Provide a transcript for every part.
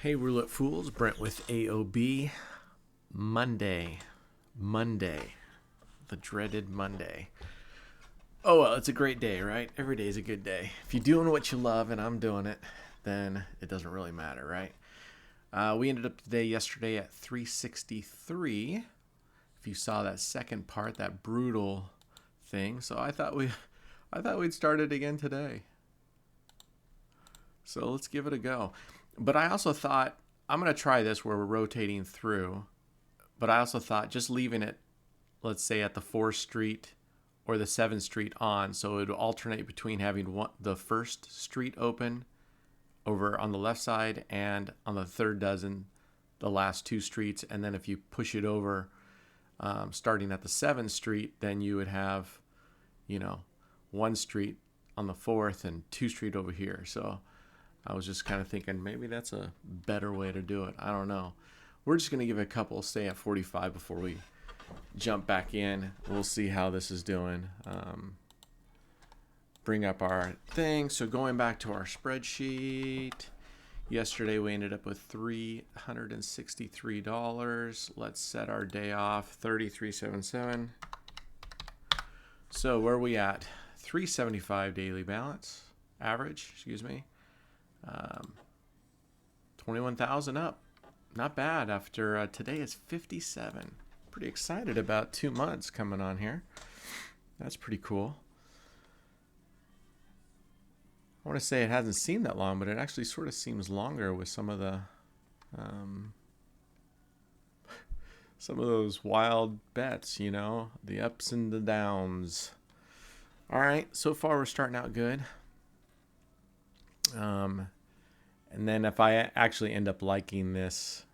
Hey, Roulette Fools, Brent with AOB. Monday. The dreaded Monday. Oh, well, it's a great day, right? Every day is a good day. If you're doing what you love, and I'm doing it, then it doesn't really matter, right? We ended up yesterday at 363. If you saw that second part, that brutal thing. So I thought we'd start it again today. So let's give it a go. But I also thought I'm going to try this where we're rotating through. But I also thought just leaving it, let's say at the 4th Street or the 7th Street on, so it would alternate between having the 1st Street open over on the left side and on the third dozen, the last 2 streets. And then if you push it over, starting at the 7th Street, then you would have, 1 street on the 4th and 2 street over here. So I was just kind of thinking maybe that's a better way to do it. I don't know. We're just going to give it a couple, stay at 45 before we jump back in. We'll see how this is doing. Bring up our thing. So going back to our spreadsheet, yesterday we ended up with $363. Let's set our day off, 33.77. So where are we at? 375 daily balance, average, excuse me. 21,000 up. Not bad after today is 57. Pretty excited about 2 months coming on here. That's pretty cool. I want to say it hasn't seemed that long, but it actually sort of seems longer with some of the some of those wild bets, the ups and the downs. All right, so far we're starting out good. And then if I actually end up liking this,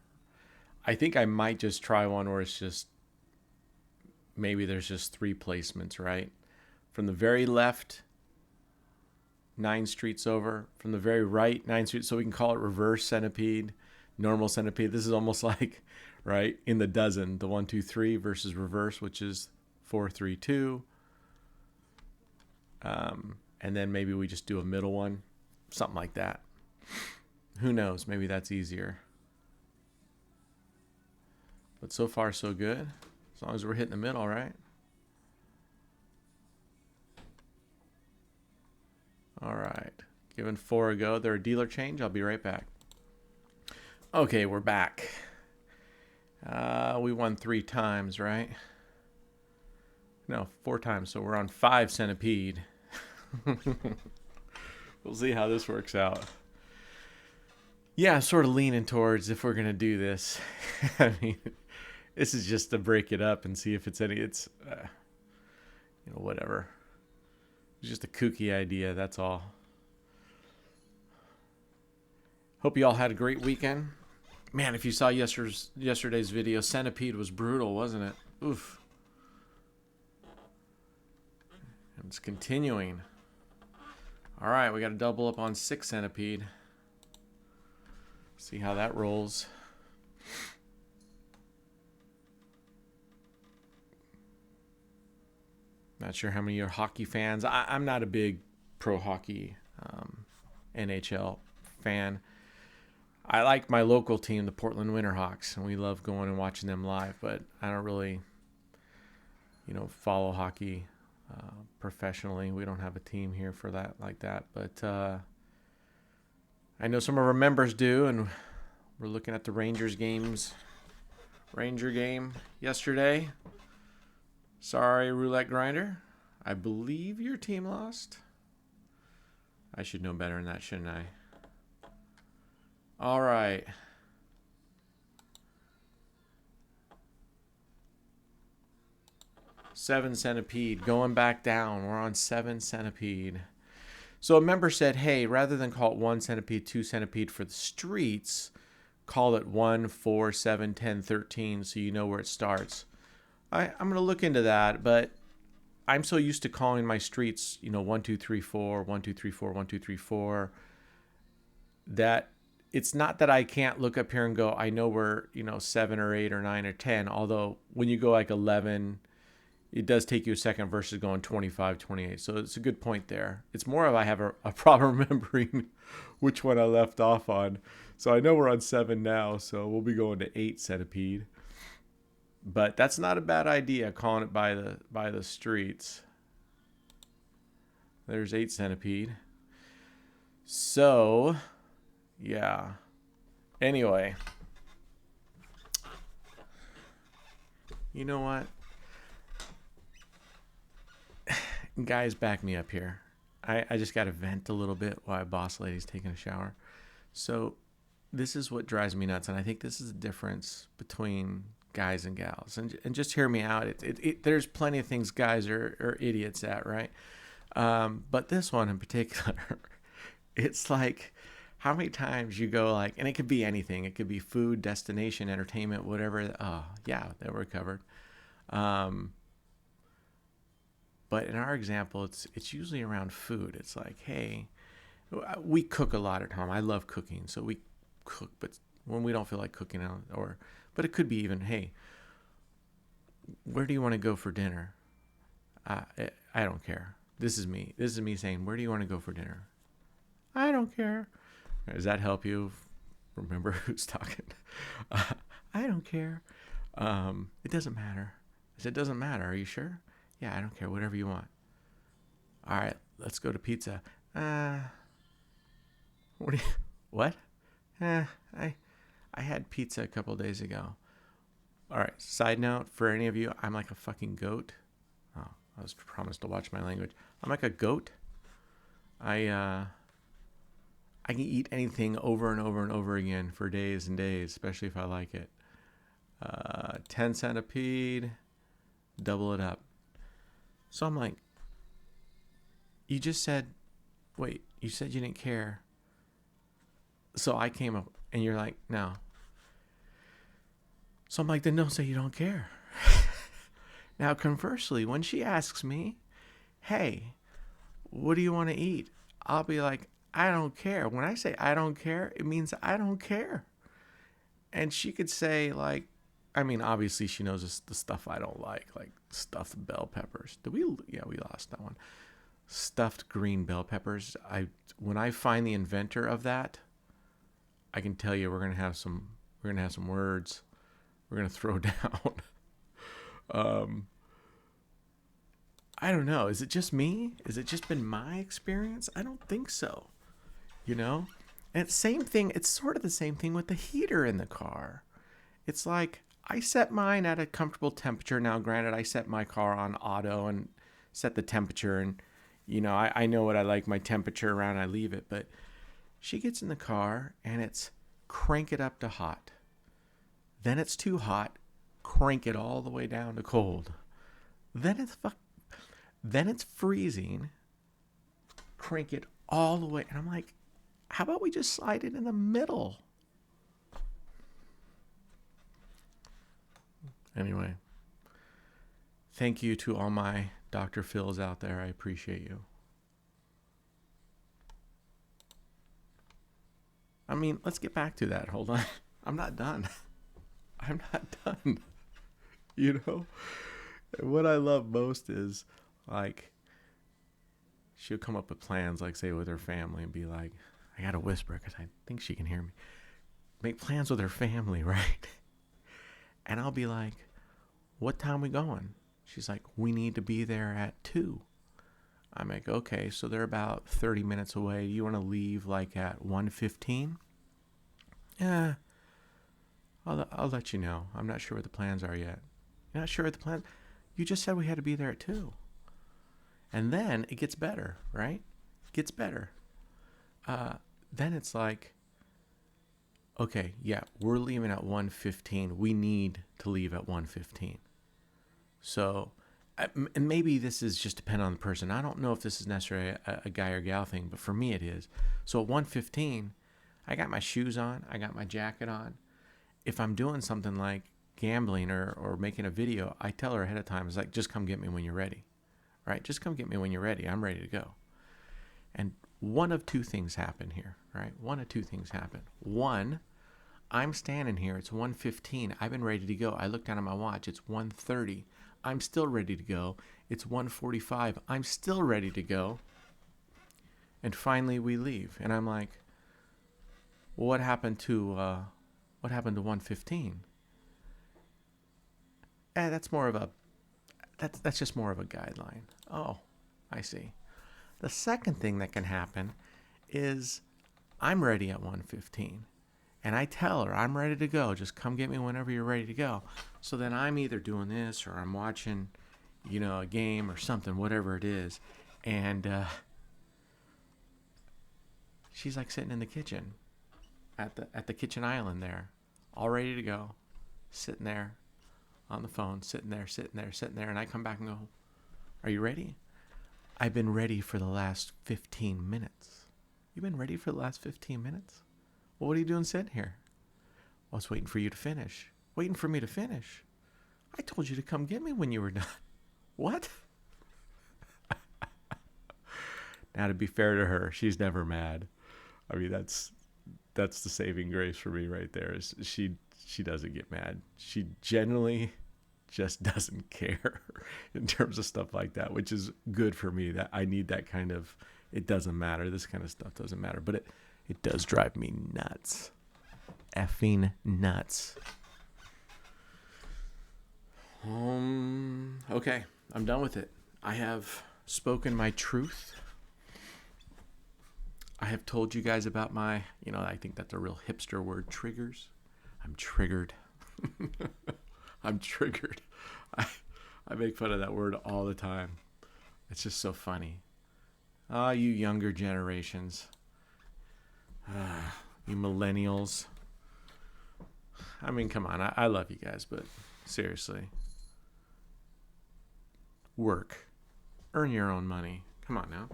I think I might just try one where it's just, maybe there's just 3 placements, right? From the very left, 9 streets over. From the very right, 9 streets. So we can call it reverse centipede, normal centipede. This is almost like, right, in the dozen, the 1, 2, 3 versus reverse, which is 4, 3, 2. And then maybe we just do a middle one, something like that. Who knows? Maybe that's easier. But so far, so good. As long as we're hitting the middle, right? All right. Giving 4 a go. They're a dealer change. I'll be right back. Okay, we're back. We won 3 times, right? No, 4 times. So we're on 5 centipede. We'll see how this works out. Yeah, I'm sort of leaning towards if we're going to do this. I mean, this is just to break it up and see if it's whatever. It's just a kooky idea, that's all. Hope you all had a great weekend. Man, if you saw yesterday's video, Centipede was brutal, wasn't it? Oof. And it's continuing. All right, we got to double up on 6 Centipede. See how that rolls. Not sure how many are hockey fans. I'm not a big pro hockey NHL fan. I like my local team, the Portland Winterhawks, and we love going and watching them live, but I don't really, follow hockey professionally. We don't have a team here for that like that, but I know some of our members do, and we're looking at the Ranger game yesterday. Sorry, Roulette Grinder. I believe your team lost. I should know better than that, shouldn't I? All right. Seven Centipede, going back down. We're on 7 Centipede. So a member said, hey, rather than call it 1 centipede, 2 centipede for the streets, call it 1, 4, 7, 10, 13 so you know where it starts. I'm going to look into that, but I'm so used to calling my streets, 1, 2, 3, 4, 1, 2, 3, 4, 1, 2, 3, 4, that it's not that I can't look up here and go, I know where, 7 or 8 or 9 or 10, although when you go like 11, it does take you a second versus going 25, 28. So it's a good point there. It's more of I have a problem remembering which one I left off on. So I know we're on 7 now, so we'll be going to 8 centipede. But that's not a bad idea, calling it by the streets. There's 8 centipede. So, yeah. Anyway. You know what? Guys, back me up here. I just got to vent a little bit while boss lady's taking a shower. So, this is what drives me nuts, and I think this is the difference between guys and gals. And just hear me out. There's plenty of things guys are idiots at, right? But this one in particular, it's like how many times you go like, and it could be anything. It could be food, destination, entertainment, whatever. Oh, yeah, that we're covered. But in our example, it's usually around food. It's like, hey, we cook a lot at home. I love cooking, so we cook. But when we don't feel like cooking, but it could be even, hey, where do you want to go for dinner? I don't care. This is me. This is me saying, where do you want to go for dinner? I don't care. Does that help you remember who's talking? I don't care. It doesn't matter. I said, it doesn't matter. Are you sure? Yeah, I don't care. Whatever you want. All right, let's go to pizza. What? I had pizza a couple of days ago. All right, side note for any of you, I'm like a fucking goat. Oh, I was promised to watch my language. I'm like a goat. I can eat anything over and over and over again for days and days, especially if I like it. 10 centipede, double it up. So I'm like, you just said, wait, you said you didn't care. So I came up and you're like, no. So I'm like, then don't say you don't care. Now, conversely, when she asks me, hey, what do you want to eat? I'll be like, I don't care. When I say I don't care, it means I don't care. And she could say, like, I mean, obviously she knows the stuff I don't like stuffed bell peppers. We lost that one. Stuffed green bell peppers. When I find the inventor of that, I can tell you we're gonna have some words. We're gonna throw down. I don't know. Is it just me? Has it just been my experience? I don't think so. You know? And it's same thing. It's sort of the same thing with the heater in the car. It's like I set mine at a comfortable temperature. Now, granted, I set my car on auto and set the temperature, and you know, I know what I like my temperature around. I leave it, but she gets in the car and it's crank it up to hot. Then it's too hot, crank it all the way down to cold. Then it's freezing, crank it all the way. And I'm like, how about we just slide it in the middle? Anyway, thank you to all my Dr. Phils out there. I appreciate you. I mean, let's get back to that. Hold on. I'm not done. You know? What I love most is, like, she'll come up with plans, like, say, with her family and be like, I gotta whisper because I think she can hear me. Make plans with her family, right? And I'll be like, what time we going? She's like, we need to be there at 2. I'm like, okay, so they're about 30 minutes away. You want to leave like at 1:15? Yeah, I'll let you know. I'm not sure what the plans are yet. You're not sure what the plans? You just said we had to be there at 2. And then it gets better, right? It gets better. Then it's like, okay, yeah, we're leaving at 1:15. We need to leave at 1:15. So, and maybe this is just dependent on the person. I don't know if this is necessarily a guy or gal thing, but for me it is. So at 1:15, I got my shoes on. I got my jacket on. If I'm doing something like gambling or making a video, I tell her ahead of time, it's like, just come get me when you're ready. Right? Just come get me when you're ready. I'm ready to go. And one of two things happen here, right? One of two things happen. One, I'm standing here. It's 1:15. I've been ready to go. I look down at my watch. It's 1:30. I'm still ready to go. It's 1:45. I'm still ready to go. And finally we leave. And I'm like, what happened to 115? That's more of a that's just more of a guideline. Oh, I see. The second thing that can happen is I'm ready at 115. And I tell her, I'm ready to go. Just come get me whenever you're ready to go. So then I'm either doing this or I'm watching, a game or something, whatever it is. And she's like sitting in the kitchen at the kitchen island there, all ready to go, sitting there on the phone, sitting there. And I come back and go, are you ready? I've been ready for the last 15 minutes. You've been ready for the last 15 minutes? Well, what are you doing sitting here? I was waiting for you to finish. Waiting for me to finish? I told you to come get me when you were done. What? Now, to be fair to her, she's never mad. I mean, that's the saving grace for me right there. Is she doesn't get mad. She generally just doesn't care in terms of stuff like that, which is good for me. That I need that kind of, it doesn't matter. This kind of stuff doesn't matter. But it does drive me nuts. Effing nuts. Okay, I'm done with it. I have spoken my truth. I have told you guys about my, I think that's a real hipster word, triggers. I'm triggered. I'm triggered. I make fun of that word all the time. It's just so funny. You younger generations. You millennials. I mean, come on. I love you guys, but seriously. Work. Earn your own money. Come on now.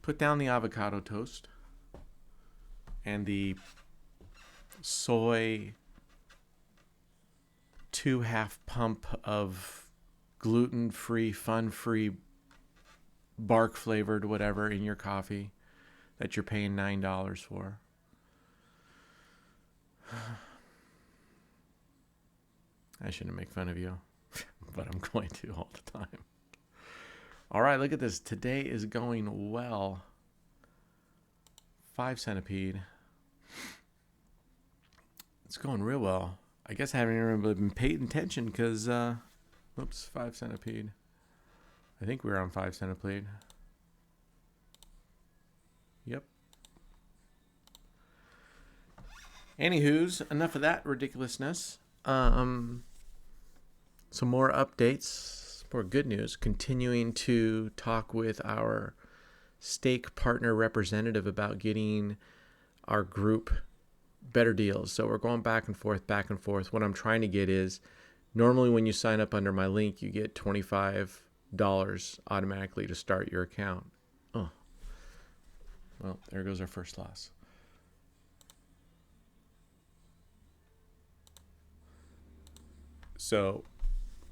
Put down the avocado toast and the soy 2.5 pump of gluten-free, fun-free, bark-flavored whatever in your coffee that you're paying $9 for. I shouldn't make fun of you, but I'm going to all the time. All right, look at this. Today is going well. 5 centipede. It's going real well. I guess I haven't even really been paying attention because, 5 centipede. I think we were on 5 centipede. Yep. Anywho's, enough of that ridiculousness. Some more updates, more good news. Continuing to talk with our stake partner representative about getting our group better deals. So we're going back and forth. What I'm trying to get is, normally when you sign up under my link, you get $25 automatically to start your account. Oh, well, there goes our first loss. So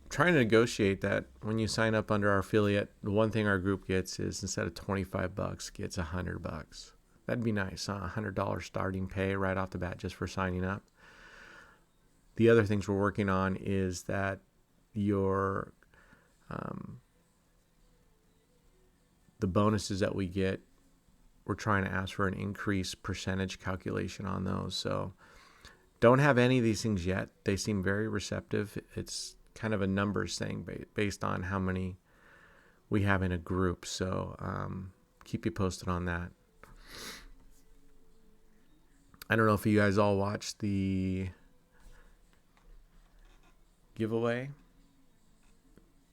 trying to negotiate that when you sign up under our affiliate, the one thing our group gets is, instead of $25, gets $100. That'd be nice, huh? $100 starting pay right off the bat just for signing up. The other things we're working on is that your the bonuses that we get, we're trying to ask for an increased percentage calculation on those. So don't have any of these things yet. They seem very receptive. It's kind of a numbers thing based on how many we have in a group. So keep you posted on that. I don't know if you guys all watched the giveaway,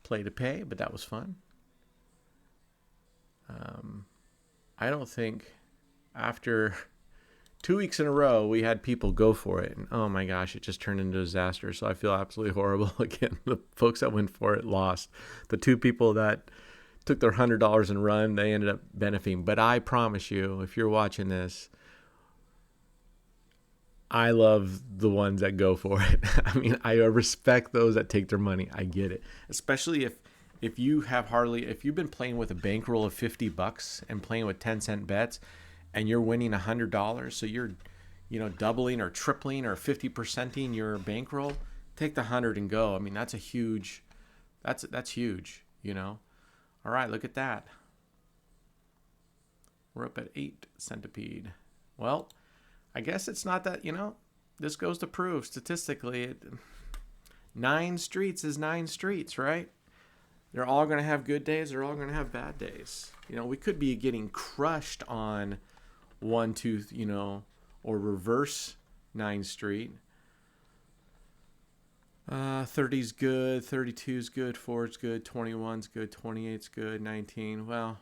play to pay, but that was fun. I don't think after 2 weeks in a row, we had people go for it. And oh my gosh, it just turned into a disaster. So I feel absolutely horrible. Again, the folks that went for it lost. The 2 people that took their $100 and run, they ended up benefiting. But I promise you, if you're watching this, I love the ones that go for it. I mean, I respect those that take their money. I get it. Especially if you've been playing with a bankroll of $50 and playing with 10-cent bets, and you're winning $100, so you're, doubling or tripling or 50%ing your bankroll, take the 100 and go. I mean, that's huge. All right, look at that. We're up at 8 centipede. Well, I guess it's not that, this goes to prove statistically, 9 streets is 9 streets, right? They're all going to have good days. They're all going to have bad days. We could be getting crushed on 1, 2, or reverse 9th street. 30's good, 32's good, 4's good, 21's good, 28's good, 19. Well,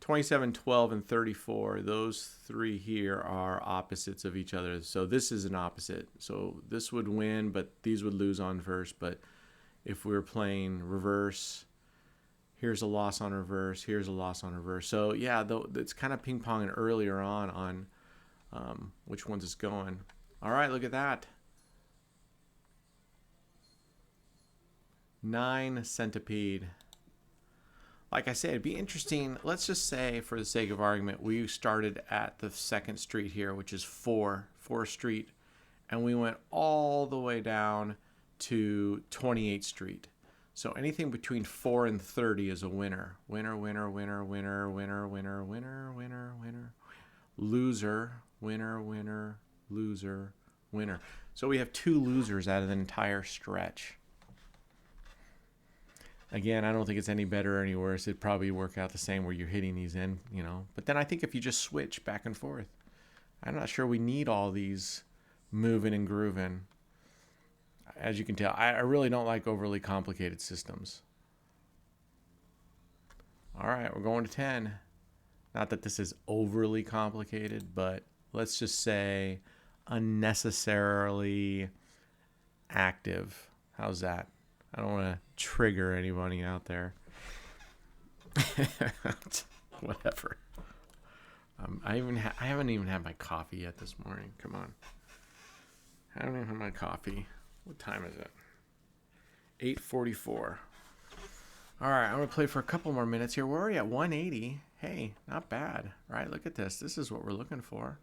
27, 12, and 34, those 3 here are opposites of each other. So this is an opposite. So this would win, but these would lose on verse. But if we were playing reverse, here's a loss on reverse, here's a loss on reverse. So yeah, it's kind of ping-ponging earlier on which one's it's going. All right, look at that. 9 centipede. Like I said, it'd be interesting. Let's just say, for the sake of argument, we started at the 2nd street here, which is 4th Street, and we went all the way down to 28th Street. So anything between 4 and 30 is a winner. Winner, winner, winner, winner, winner, winner, winner, winner, winner. Loser, winner, winner, loser, winner. So we have 2 losers out of the entire stretch. Again, I don't think it's any better or any worse. It'd probably work out the same where you're hitting these in, But then I think if you just switch back and forth, I'm not sure we need all these moving and grooving. As you can tell, I really don't like overly complicated systems. All right, we're going to 10. Not that this is overly complicated, but let's just say unnecessarily active. How's that? I don't want to trigger anybody out there. Whatever. I haven't even had my coffee yet this morning. Come on. I haven't even had my coffee. What time is it? 8:44. All right, I'm going to play for a couple more minutes here. We're already at 180. Hey, not bad, right? Look at this. This is what we're looking for.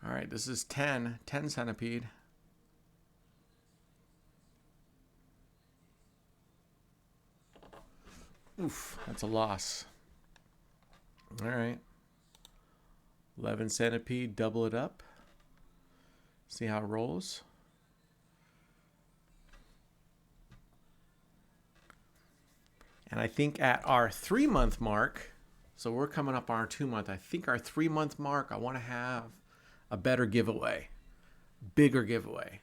All right, this is 10 centipede. Oof, that's a loss. All right. 11 centipede, double it up. See how it rolls. And I think at our 3-month mark, so we're coming up on our 2-month, I think our 3-month mark, I want to have a better giveaway, bigger giveaway.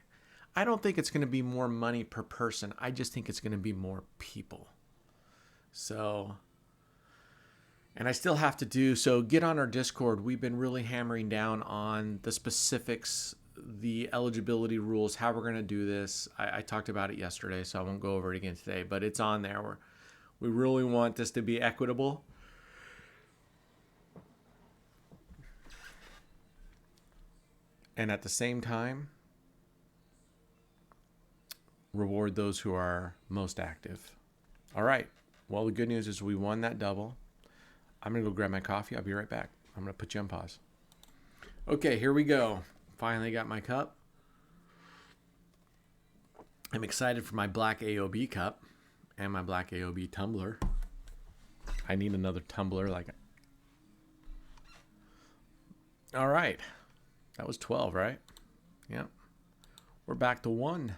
I don't think it's going to be more money per person. I just think it's going to be more people. So, and I still have to do, so get on our Discord. We've been really hammering down on the specifics, the eligibility rules, how we're going to do this. I talked about it yesterday, so I won't go over it again today, but it's on there. We really want this to be equitable. And at the same time, reward those who are most active. All right. Well, the good news is we won that double. I'm going to go grab my coffee. I'll be right back. I'm going to put you on pause. Okay, here we go. Finally got my cup. I'm excited for my black AOB cup and my black AOB tumbler. I need another tumbler. All right. That was 12, right? Yep. We're back to 1.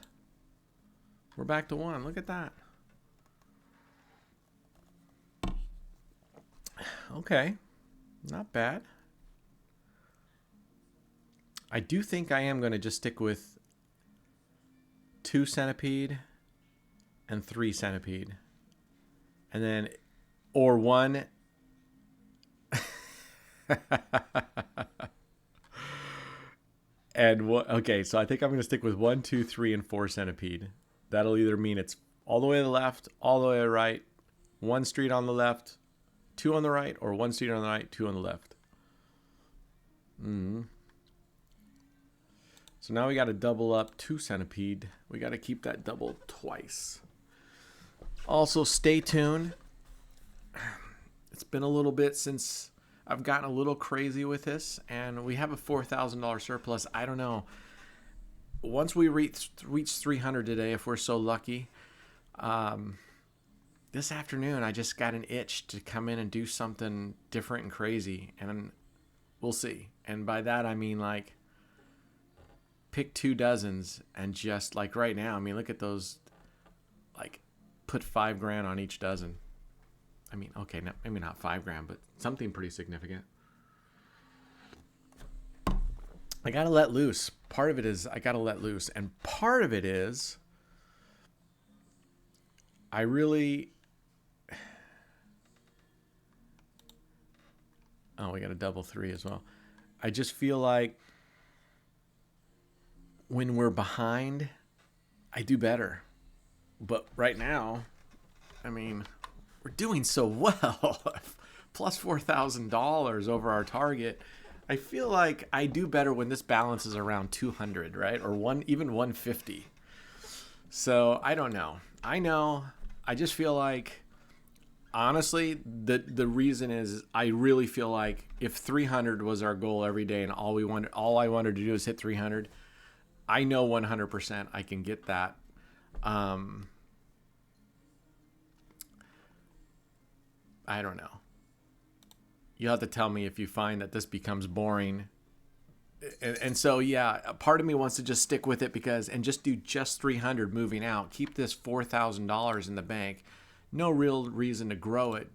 We're back to 1. Look at that. Okay, not bad. I do think I am going to just stick with 2 centipede and 3 centipede. And then, or 1. And okay, so I think I'm going to stick with 1, 2, 3, and 4 centipede. That'll either mean it's all the way to the left, all the way to the right, 1 street on the left, 2 on the right, or 1 street on the right, 2 on the left. So now we got to double up 2 centipede. We got to keep that double twice. Also, stay tuned. It's been a little bit since I've gotten a little crazy with this, and we have a $4,000 surplus. I don't know. Once we reach 300 today, if we're so lucky, this afternoon I just got an itch to come in and do something different and crazy. And we'll see. And by that, I mean like pick 2 dozens and just like right now, I mean, look at those, like put $5,000 on each dozen. I mean, okay, maybe not $5,000, but something pretty significant. I got to let loose. Part of it is I got to let loose. And part of it is I really... Oh, we got a double 3 as well. I just feel like when we're behind, I do better. But right now, I mean, we're doing so well. Plus $4,000 over our target. I feel like I do better when this balance is around 200, right? Or even 150. So I don't know. I just feel like, honestly, the reason is I really feel like if 300 was our goal every day and all I wanted to do is hit 300, I know 100% I can get that. I don't know. You'll have to tell me if you find that this becomes boring. And so, yeah, a part of me wants to just stick with it and just do just 300 moving out. Keep this $4,000 in the bank. No real reason to grow it.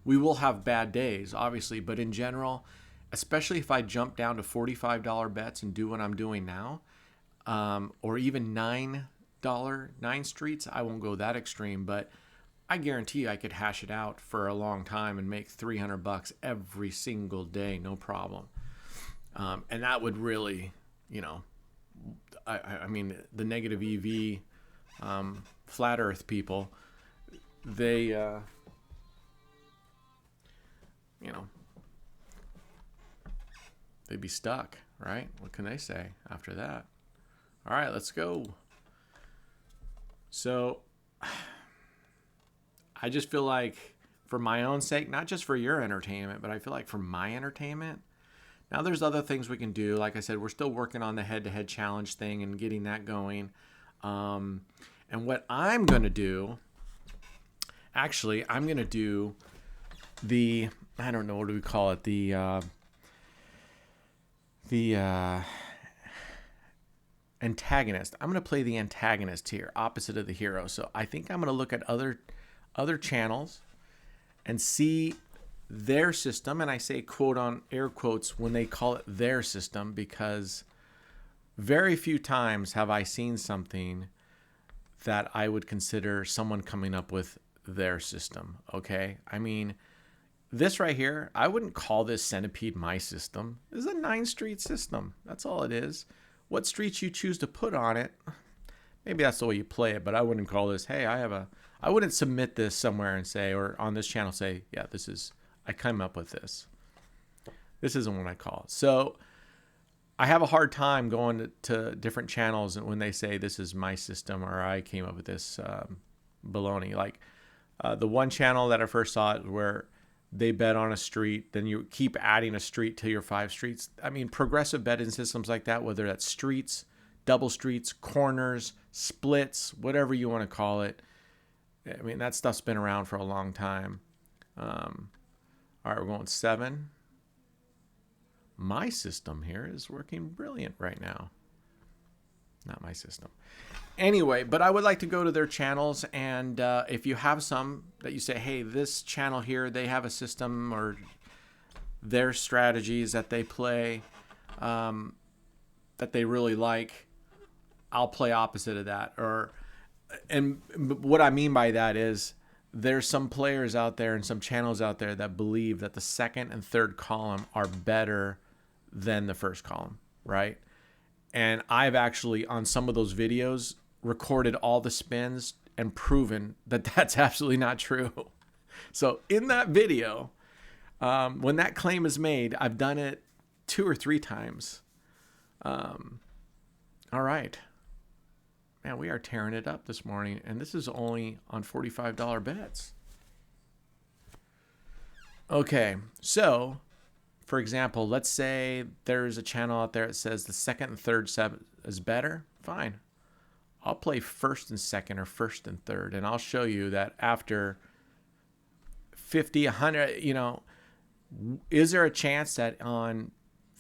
We will have bad days, obviously, but in general, especially if I jump down to $45 bets and do what I'm doing now, or even $9 streets, I won't go that extreme, but I guarantee you I could hash it out for a long time and make $300 every single day, no problem. And that would really, I mean, the negative EV, flat Earth people, they, they'd be stuck, right? What can they say after that? All right, let's go. So I just feel like for my own sake, not just for your entertainment, but I feel like for my entertainment, now there's other things we can do. Like I said, we're still working on the head-to-head challenge thing and getting that going. And what I'm going to do, actually, I'm going to do the, I don't know, what do we call it? The antagonist. I'm going to play the antagonist here, opposite of the hero. So I think I'm going to look at other channels and see their system. And I say quote on air quotes when they call it their system, because very few times have I seen something that I would consider someone coming up with their system. Okay. I mean, this right here, I wouldn't call this Centipede my system. This is a 9-street system. That's all it is. What streets you choose to put on it, maybe that's the way you play it, but I wouldn't call this, hey, I wouldn't submit this somewhere and say, or on this channel say, yeah, I came up with this. This isn't what I call it. So I have a hard time going to different channels when they say this is my system or I came up with this baloney. Like the one channel that I first saw it where they bet on a street, then you keep adding a street to your 5 streets. I mean, progressive betting systems like that, whether that's streets, double streets, corners, splits, whatever you want to call it. I mean, that stuff's been around for a long time. All right, we're going 7. My system here is working brilliant right now. Not my system. Anyway, but I would like to go to their channels, and if you have some that you say, hey, this channel here, they have a system or their strategies that they play that they really like, I'll play opposite of that. And what I mean by that is there's some players out there and some channels out there that believe that the second and third column are better than the first column, right? And I've actually, on some of those videos, recorded all the spins and proven that that's absolutely not true. So in that video, when that claim is made, I've done it 2 or 3 times. All right. Man, we are tearing it up this morning, and this is only on $45 bets. Okay, so for example, let's say there's a channel out there that says the second and third set is better. Fine. I'll play first and second or first and third, and I'll show you that after 50, 100, is there a chance that on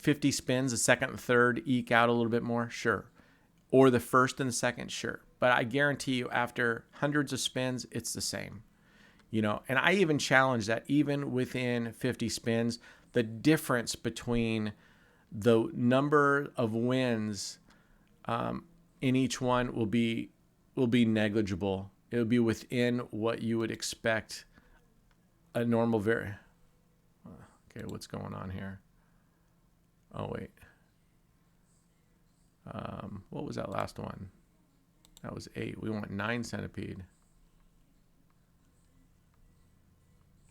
50 spins, the second and third eke out a little bit more? Sure. Or the first and the second? Sure. But I guarantee you after hundreds of spins, it's the same. And I even challenge that even within 50 spins, the difference between the number of wins in each one will be negligible. It will be within what you would expect a normal Okay, what's going on here? Oh, wait. What was that last one? That was 8. We want 9 centipede.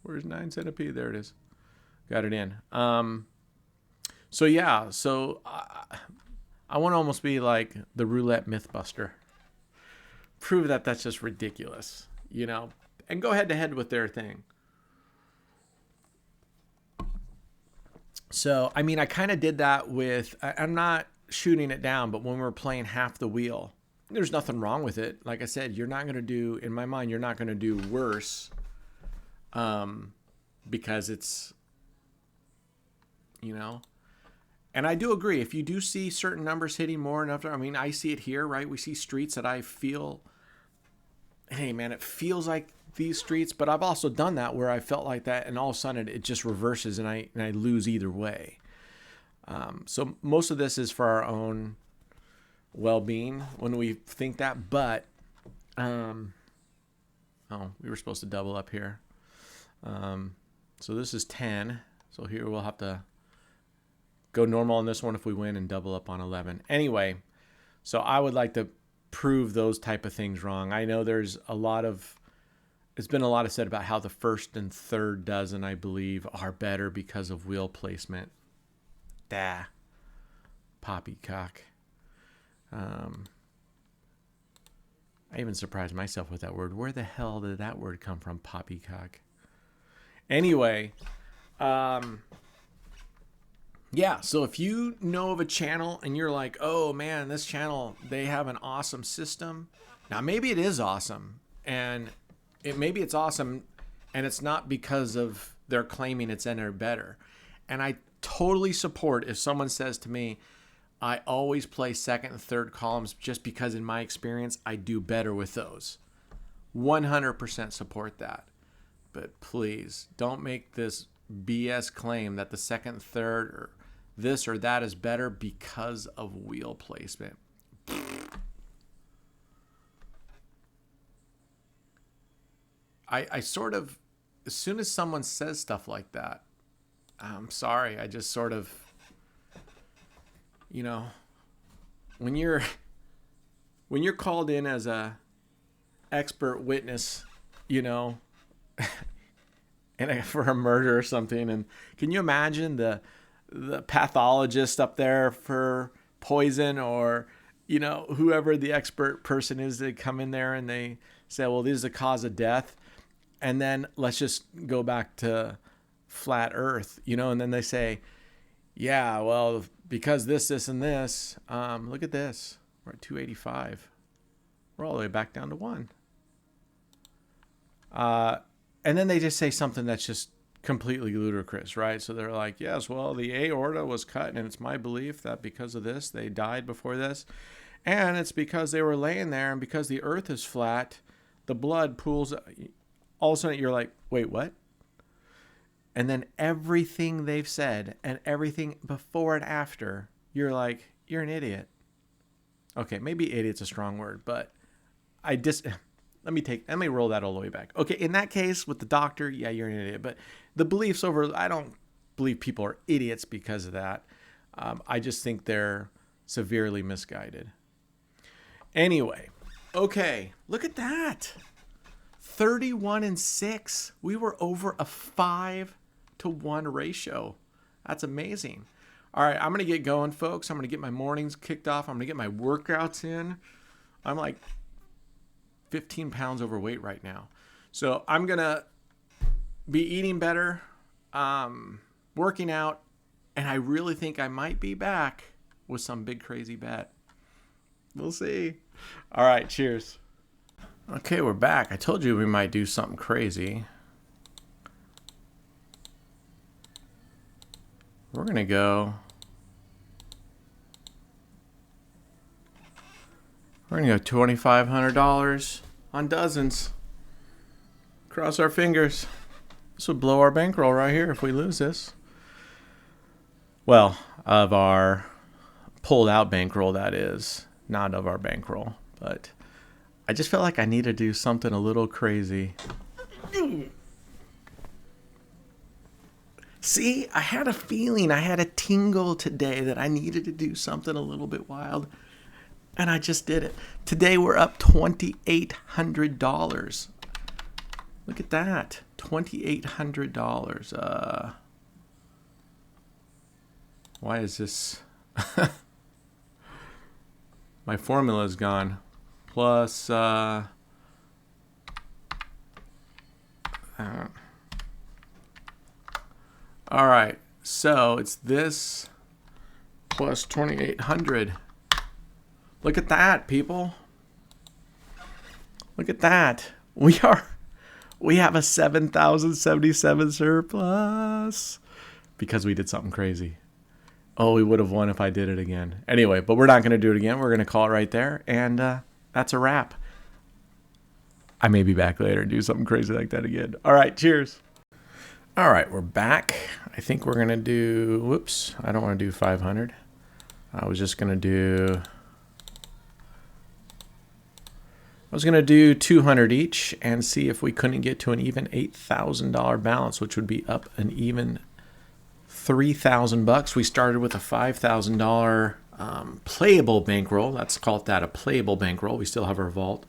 Where's 9 centipede? There it is. Got it in. So yeah, I want to almost be like the roulette Mythbuster. Prove that that's just ridiculous, and go head to head with their thing. So, I mean, I kind of did that with, I'm not shooting it down, but when we were playing half the wheel, there's nothing wrong with it. Like I said, you're not going to do, in my mind, you're not going to do worse because it's, and I do agree. If you do see certain numbers hitting more and after, I mean, I see it here, right? We see streets that I feel, hey man, it feels like these streets, but I've also done that where I felt like that and all of a sudden it just reverses and I lose either way. So most of this is for our own well-being when we think that, but, we were supposed to double up here. So this is 10. So here we'll have to go normal on this one if we win and double up on 11. Anyway, so I would like to prove those type of things wrong. I know it's been a lot of said about how the first and third dozen, I believe, are better because of wheel placement. Poppycock. I even surprised myself with that word. Where the hell did that word come from, poppycock? Anyway, yeah, so if you know of a channel and you're like, oh man, this channel, they have an awesome system. Now, maybe it is awesome, and maybe it's awesome, and it's not because of they're claiming it's any better. And I totally support if someone says to me, I always play second and third columns just because in my experience, I do better with those. 100% support that. But please, don't make this BS claim that the second, third, or this or that is better because of wheel placement. I sort of, as soon as someone says stuff like that, I'm sorry, I just sort of, when you're called in as a expert witness, and for a murder or something, and can you imagine the pathologist up there for poison, or whoever the expert person is, they come in there and they say, well, this is the cause of death, and then let's just go back to flat earth, and then they say, yeah, well, because this and this, look at this, we're at 285, we're all the way back down to 1. And then they just say something that's just completely ludicrous, right? So they're like, yes, well, the aorta was cut, and it's my belief that because of this, they died before this. And it's because they were laying there, and because the earth is flat, the blood pools. All of a sudden, you're like, wait, what? And then everything they've said and everything before and after, you're like, you're an idiot. Okay, maybe idiot's a strong word, but let me roll that all the way back. Okay, in that case, with the doctor, yeah, you're an idiot. But the beliefs I don't believe people are idiots because of that. I just think they're severely misguided. Anyway, okay, look at that. 31-6. We were over a 5-to-1 ratio. That's amazing. All right, I'm going to get going, folks. I'm going to get my mornings kicked off. I'm going to get my workouts in. I'm like 15 pounds overweight right now. So I'm going to be eating better, working out, and I really think I might be back with some big crazy bet. We'll see. All right, cheers. Okay, we're back. I told you we might do something crazy. We're going to go We're going to go $2,500 on dozens. Cross our fingers. This would blow our bankroll right here if we lose this. Well, of our pulled out bankroll, that is. Not of our bankroll. But I just felt like I need to do something a little crazy. See, I had a feeling, I had a tingle today that I needed to do something a little bit wild. And I just did it. Today we're up $2,800. Look at that. $2,800. Why is this? My formula is gone. Plus, all right. So it's this plus 2,800. Look at that, people. Look at that. We have a 7,077 surplus because we did something crazy. Oh, we would have won if I did it again. Anyway, but we're not going to do it again. We're going to call it right there. And that's a wrap. I may be back later and do something crazy like that again. All right, cheers. All right, we're back. I think we're going to do, whoops, I don't want to do 500. I was going to do 200 each and see if we couldn't get to an even $8,000 balance, which would be up an even $3,000. We started with a $5,000 playable bankroll. Let's call it that, a playable bankroll. We still have our vault.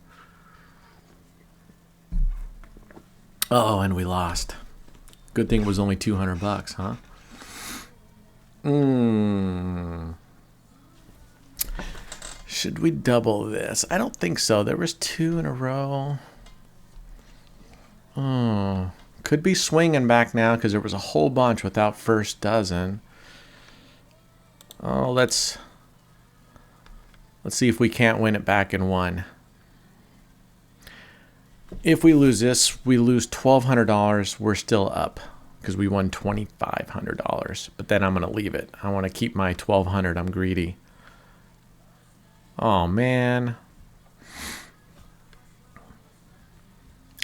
Oh, and we lost. Good thing it was only $200, huh? Should we double this? I don't think so. There was 2 in a row. Could be swinging back now because there was a whole bunch without first dozen. Oh, let's see if we can't win it back in one. If we lose this, we lose $1,200. We're still up because we won $2,500. But then I'm going to leave it. I want to keep my $1,200. I'm greedy. Oh, man.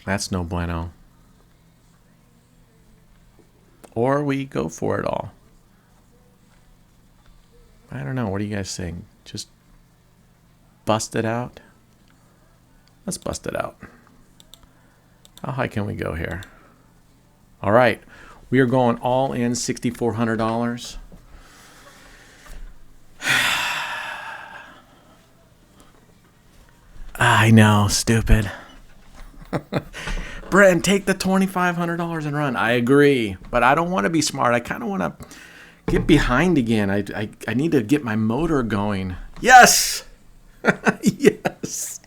That's no bueno. Or we go for it all. I don't know. What are you guys saying? Just bust it out? Let's bust it out. How high can we go here? All right. We are going all in $6,400. I know, stupid. Brent, take the $2,500 and run. I agree, but I don't want to be smart. I kind of want to get behind again. I need to get my motor going. Yes! Yes!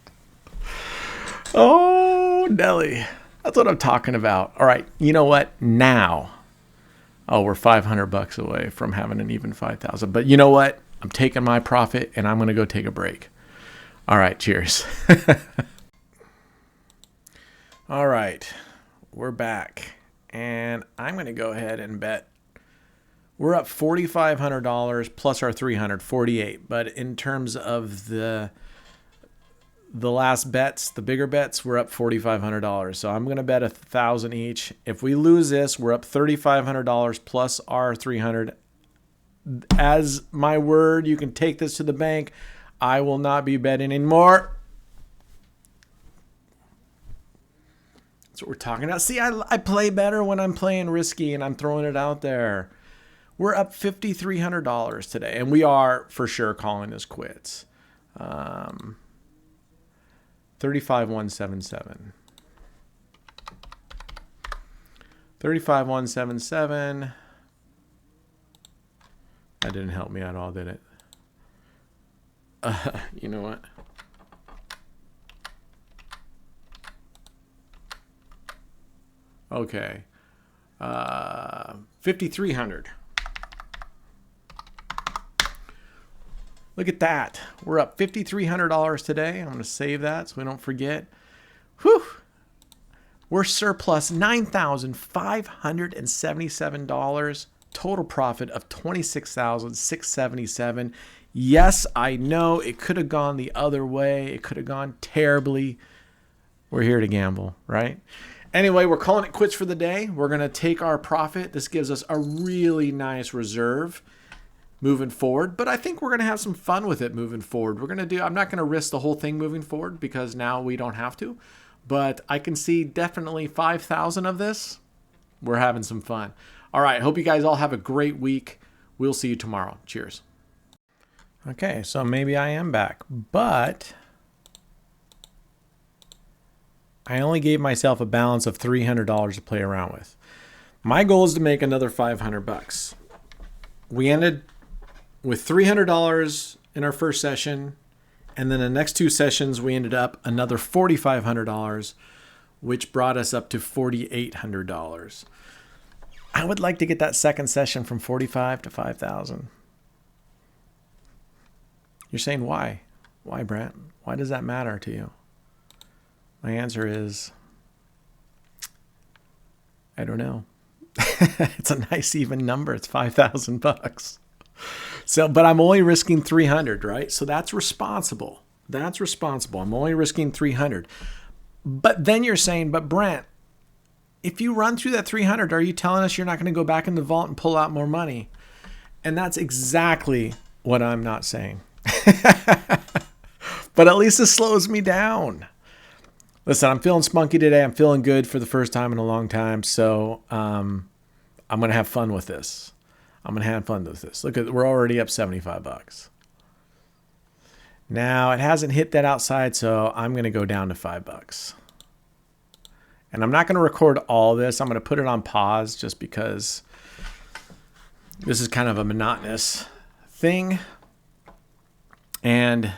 Oh, Nelly. That's what I'm talking about. All right, you know what? Now. Oh, we're $500 away from having an even 5,000. But you know what? I'm taking my profit, and I'm going to go take a break. All right, cheers. All right, we're back. And I'm going to go ahead and bet. We're up $4,500 plus our $348. But in terms of the last bets, the bigger bets, we're up $4,500. So I'm going to bet $1,000 each. If we lose this, we're up $3,500 plus our $300. As my word, you can take this to the bank. I will not be betting anymore. That's what we're talking about. See, I play better when I'm playing risky and I'm throwing it out there. We're up $5,300 today, and we are for sure calling this quits. 35,177. 35,177. That didn't help me at all, did it? You know what? Okay. 5,300. Look at that. We're up $5,300 today. I'm going to save that so we don't forget. Whew. We're surplus $9,577. Total profit of $26,677. Yes, I know it could have gone the other way. It could have gone terribly. We're here to gamble, right? Anyway, we're calling it quits for the day. We're going to take our profit. This gives us a really nice reserve moving forward, but I think we're going to have some fun with it moving forward. I'm not going to risk the whole thing moving forward because now we don't have to, but I can see definitely 5,000 of this. We're having some fun. All right. Hope you guys all have a great week. We'll see you tomorrow. Cheers. Okay. So maybe I am back, but I only gave myself a balance of $300 to play around with. My goal is to make another $500. We ended with $300 in our first session, and then the next two sessions we ended up another $4,500, which brought us up to $4,800. I would like to get that second session from 45 to 5,000. You're saying why? Why, Brent? Why does that matter to you? My answer is, I don't know. It's a nice even number. It's $5,000. So, but I'm only risking 300, right? So that's responsible. That's responsible. I'm only risking 300. But then you're saying, but Brent, if you run through that 300, are you telling us you're not going to go back in the vault and pull out more money? And that's exactly what I'm not saying. But at least it slows me down. Listen, I'm feeling spunky today. I'm feeling good for the first time in a long time. So I'm going to have fun with this. I'm going to have fun with this. Look, we're already up $75. Now, it hasn't hit that outside, so I'm going to go down to $5. And I'm not going to record all this. I'm going to put it on pause just because this is kind of a monotonous thing. And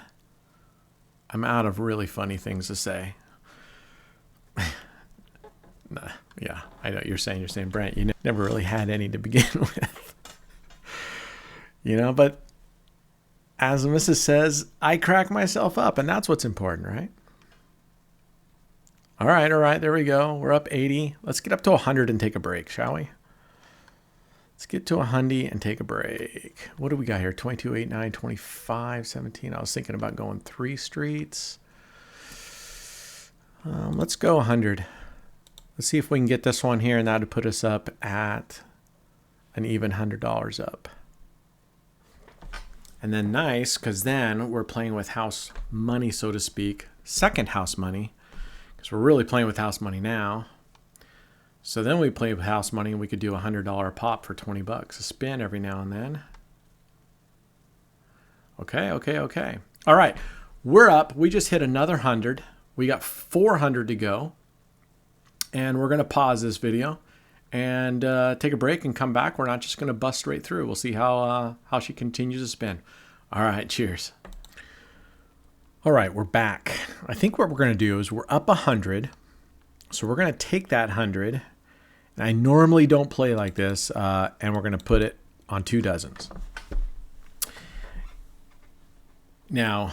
I'm out of really funny things to say. Nah, yeah, I know you're saying, Brent, you never really had any to begin with. But as the missus says, I crack myself up, and that's what's important, right? All right, there we go. We're up 80. Let's get up to 100 and take a break, shall we? Let's get to 100 and take a break. What do we got here? 22, 8, 9, 25, 17. I was thinking about going 3 streets. Let's go 100. Let's see if we can get this one here, and that would put us up at an even $100 up. And then nice, because then we're playing with house money, so to speak. Second house money, because we're really playing with house money now. So then we play with house money, and we could do a $100 pop for $20 a spin every now and then. Okay. All right, we're up. We just hit another 100. We got 400 to go. And we're going to pause this video and take a break and come back. We're not just going to bust straight through. We'll see how she continues to spin. All right, cheers. All right, we're back. I think what we're going to do is we're up 100. So we're going to take that 100. And I normally don't play like this. And we're going to put it on 2 dozens. Now,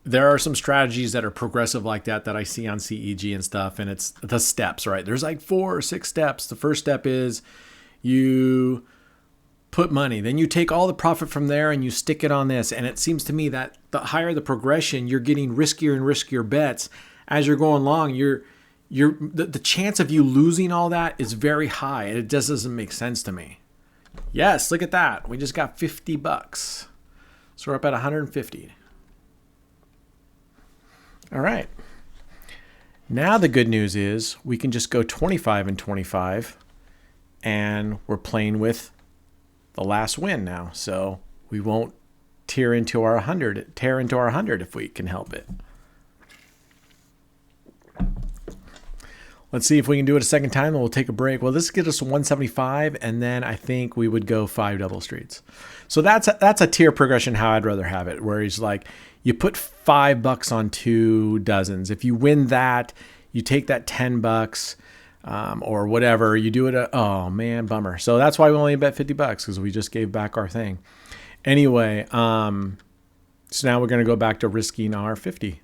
there are some strategies that are progressive like that I see on CEG and stuff, and it's the steps, right? There's like 4 or 6 steps. The first step is you put money. Then you take all the profit from there and you stick it on this. And it seems to me that the higher the progression, you're getting riskier and riskier bets. As you're going along, the chance of you losing all that is very high, and it just doesn't make sense to me. Yes, look at that. We just got $50. So we're up at 150. All right. Now the good news is we can just go 25 and 25, and we're playing with the last win now. So we won't tear into our 100 if we can help it. Let's see if we can do it a second time, and we'll take a break. Well, this gets us to 175, and then I think we would go 5 double streets. So that's a tier progression how I'd rather have it, where he's like, you put $5 on 2 dozens. If you win that, you take that $10 or whatever. You do it. Oh man, bummer. So that's why we only bet $50 because we just gave back our thing. Anyway, so now we're going to go back to risking our 50.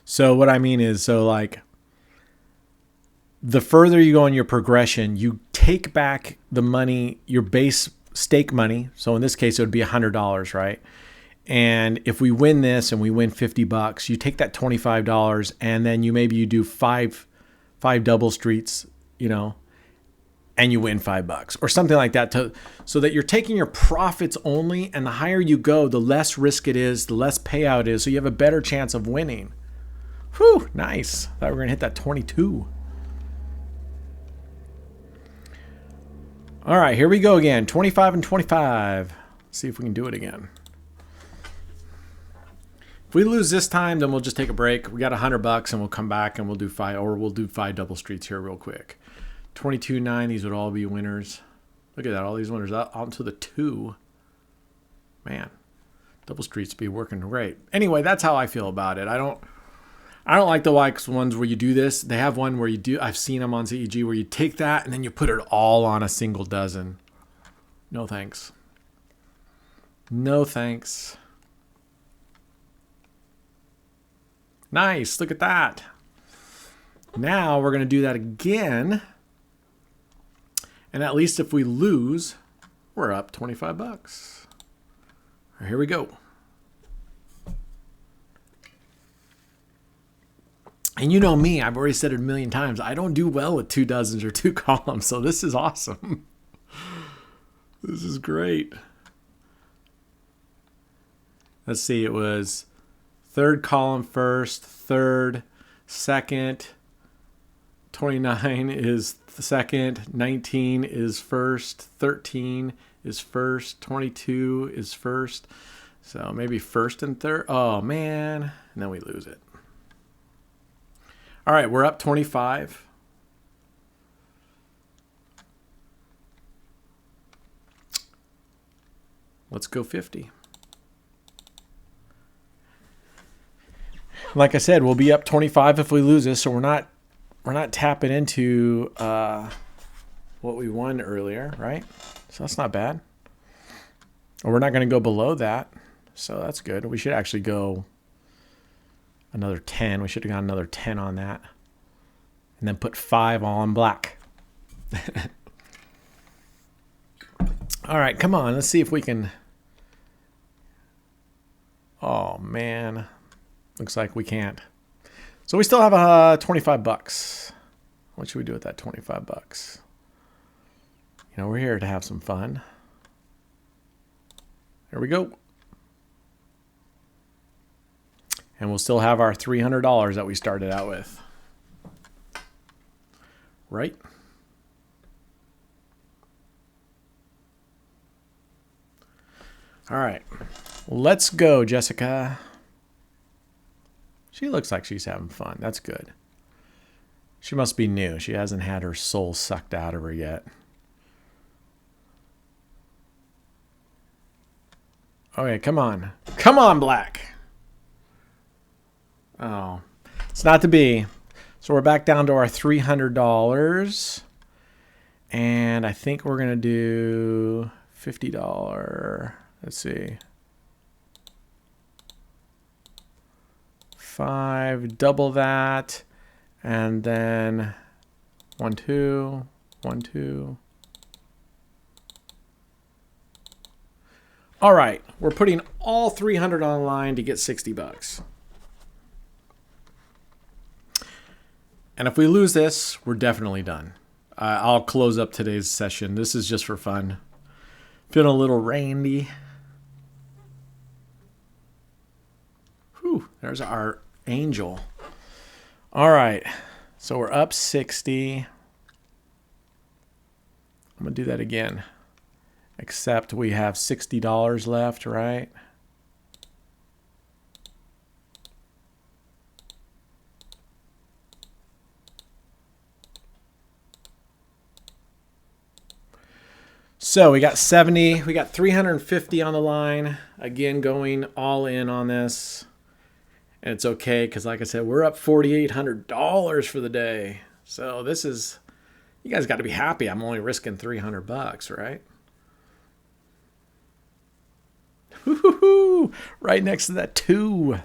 So what I mean is, so like the further you go in your progression, you take back the money, your base stake money. So in this case, it would be $100, right? And if we win this and we win $50, you take that $25 and then you do five double streets, and you win $5 or something like that, so that you're taking your profits only, and the higher you go, the less risk it is, the less payout it is, so you have a better chance of winning. Whew, nice. Thought we were gonna hit that 22. All right, here we go again. 25 and 25. Let's see if we can do it again. If we lose this time, then we'll just take a break. We got $100 and we'll come back and we'll do five double streets here real quick. 22, 9, these would all be winners. Look at that, all these winners out onto the 2. Man, double streets be working great. Anyway, that's how I feel about it. I don't like the ones where you do this. They have one where you do, I've seen them on CEG, where you take that and then you put it all on a single dozen. No thanks. No thanks. Nice, look at that. Now we're going to do that again. And at least if we lose, we're up $25. Here we go. And you know me, I've already said it a million times, I don't do well with 2 dozens or 2 columns, so this is awesome. This is great. Let's see, it was third column first, third, second, 29 is the second, 19 is first, 13 is first, 22 is first. So maybe first and third. Oh, man. And then we lose it. All right, we're up 25. Let's go 50. Like I said, we'll be up 25 if we lose this, so we're not tapping into what we won earlier, right? So that's not bad. Or we're not going to go below that, so that's good. We should actually go another 10. We should have got another 10 on that. And then put 5 all in black. All right, come on. Let's see if we can. Oh, man. Looks like we can't. So we still have $25. What should we do with that $25? We're here to have some fun. There we go. And we'll still have our $300 that we started out with. Right? All right. Let's go, Jessica. She looks like she's having fun. That's good. She must be new. She hasn't had her soul sucked out of her yet. Okay, come on. Come on, black. Oh, it's not to be. So we're back down to our $300. And I think we're going to do $50. Let's see. 5, double that. And then 1, 2, 1, 2. All right, we're putting all 300 on the line to get $60. And if we lose this, we're definitely done. I'll close up today's session. This is just for fun. Feeling a little randy. Whew, there's our angel. All right, so we're up 60. I'm going to do that again. Except we have $60 left, right? So we got 70, we got 350 on the line. Again, going all in on this. And it's okay, because like I said, we're up $4,800 for the day. So this is, you guys got to be happy. I'm only risking $300, right? Woo-hoo-hoo. Right next to that 2.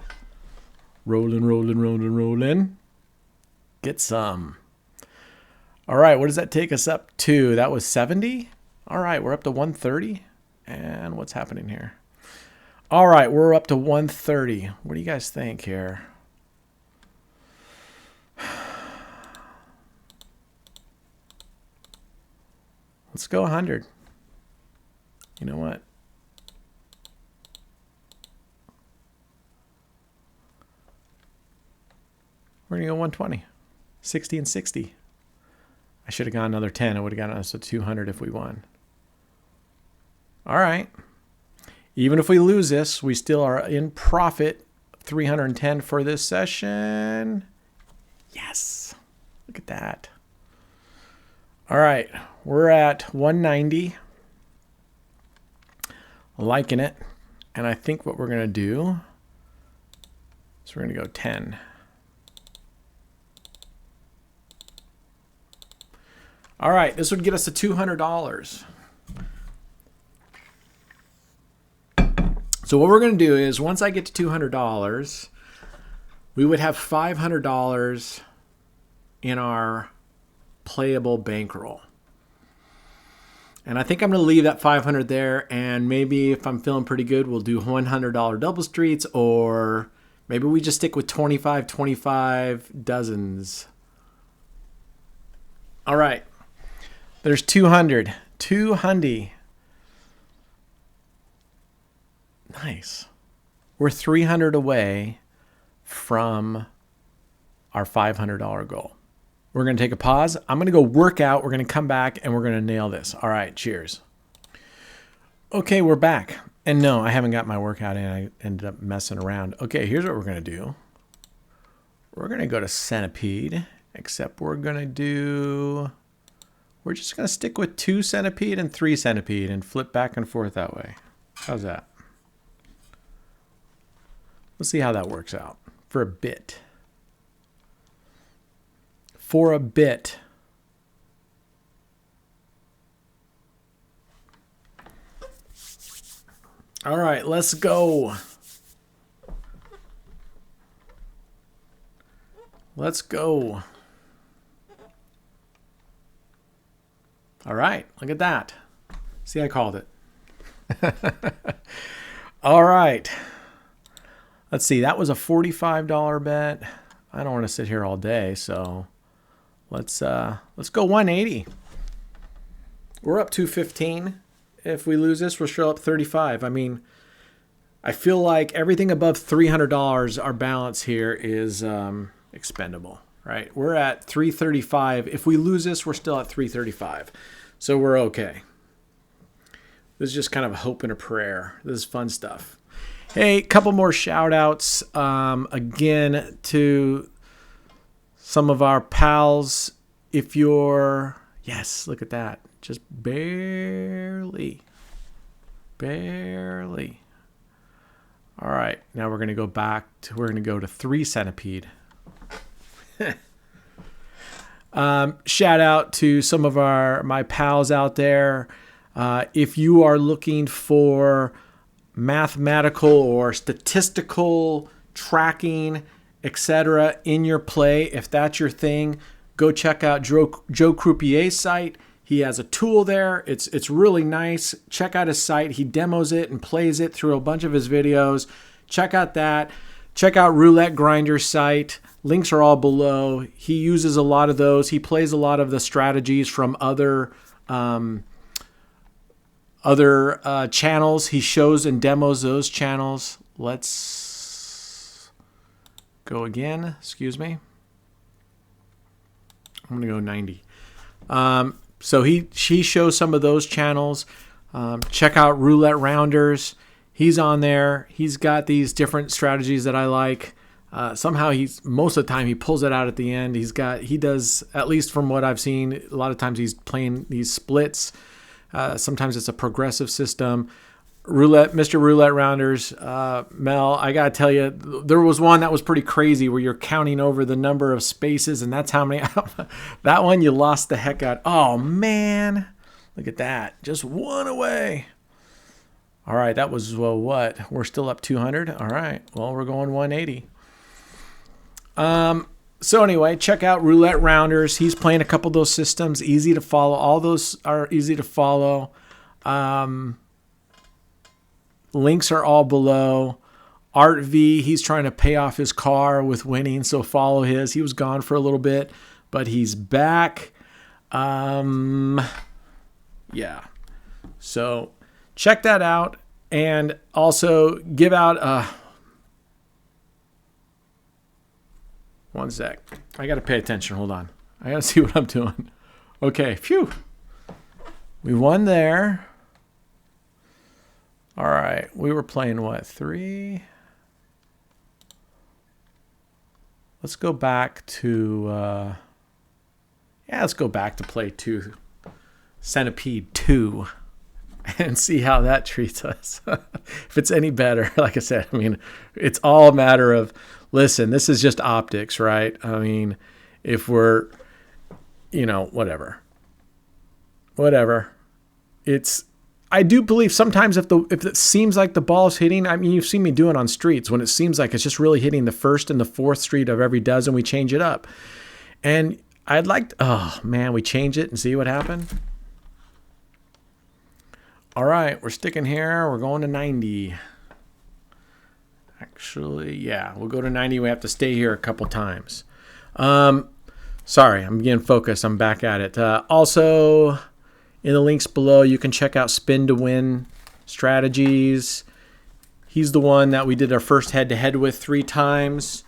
Rolling, rolling, rolling, rolling. Get some. All right, what does that take us up to? That was 70. All right, we're up to 130. And what's happening here? All right, we're up to 130. What do you guys think here? Let's go 100. You know what? We're going to go 120. 60 and 60. I should have gone another 10. It would have gotten us to 200 if we won. All right. Even if we lose this, we still are in profit. 310 for this session. Yes. Look at that. All right. We're at 190. Liking it. And I think what we're going to do is we're going to go 10. All right. This would get us to $200. So what we're going to do is once I get to $200, we would have $500 in our playable bankroll. And I think I'm going to leave that 500 there, and maybe if I'm feeling pretty good, we'll do $100 double streets, or maybe we just stick with 25 dozens. All right. There's 200. 200. Nice. We're 300 away from our $500 goal. We're going to take a pause. I'm going to go work out. We're going to come back and we're going to nail this. All right. Cheers. Okay. We're back. And no, I haven't got my workout in. I ended up messing around. Okay. Here's what we're going to do. We're going to go to centipede, except we're just going to stick with 2 centipede and 3 centipede and flip back and forth that way. How's that? Let's see how that works out for a bit. For a bit. All right, let's go. Let's go. All right, look at that. See, I called it. All right. Let's see, that was a $45 bet. I don't want to sit here all day, so let's go 180. We're up 215. If we lose this, we're still up 35. I mean, I feel like everything above $300, our balance here is expendable, right? We're at 335. If we lose this, we're still at 335. So we're okay. This is just kind of a hope and a prayer. This is fun stuff. Hey, couple more shout outs again to some of our pals. If you're, yes, look at that. Just barely. All right, now we're going to go back to, we're going to go to 3 centipede. Shout out to some of my pals out there. If you are looking for mathematical or statistical tracking, etc. in your play, if that's your thing, go check out Joe Croupier's site. He has a tool there. It's really nice. Check out his site. He demos it and plays it through a bunch of his videos. Check out that. Check out Roulette Grinder's site. Links are all below. He uses a lot of those. He plays a lot of the strategies from other channels. He shows and demos those channels. Let's go again. Excuse me. I'm going to go 90. So he shows some of those channels. Check out Roulette Rounders. He's on there. He's got these different strategies that I like. Somehow most of the time he pulls it out at the end. He does, at least from what I've seen, a lot of times he's playing these splits. Sometimes it's a progressive system. Mr. Roulette Rounders, Mel, I got to tell you, there was one that was pretty crazy where you're counting over the number of spaces, and that's how many. That one you lost the heck out. Oh, man. Look at that. Just one away. All right, that was, well, what? We're still up 200? All right, well, we're going 180. So anyway, check out Roulette Rounders. He's playing a couple of those systems. Easy to follow. All those are easy to follow. Links are all below. Art V, he's trying to pay off his car with winning, so follow his. He was gone for a little bit, but he's back. Yeah. So check that out. And also give out one sec. I got to pay attention. Hold on. I got to see what I'm doing. Okay. Phew. We won there. All right. We were playing what? 3? Let's go back to, let's go back to play 2. Centipede 2. And see how that treats us. If it's any better, like I said, I mean, it's all a matter of, listen, this is just optics, right? I mean, if we're, whatever. I do believe sometimes if it seems like the ball's hitting, I mean, you've seen me do it on streets when it seems like it's just really hitting the 1st and the 4th street of every dozen, we change it up. And we change it and see what happened. All right, we're sticking here. We're going to 90. Actually, yeah, we'll go to 90. We have to stay here a couple times. Sorry, I'm getting focused. I'm back at it. Also, in the links below, you can check out Spin to Win strategies. He's the one that we did our first head-to-head with 3 times,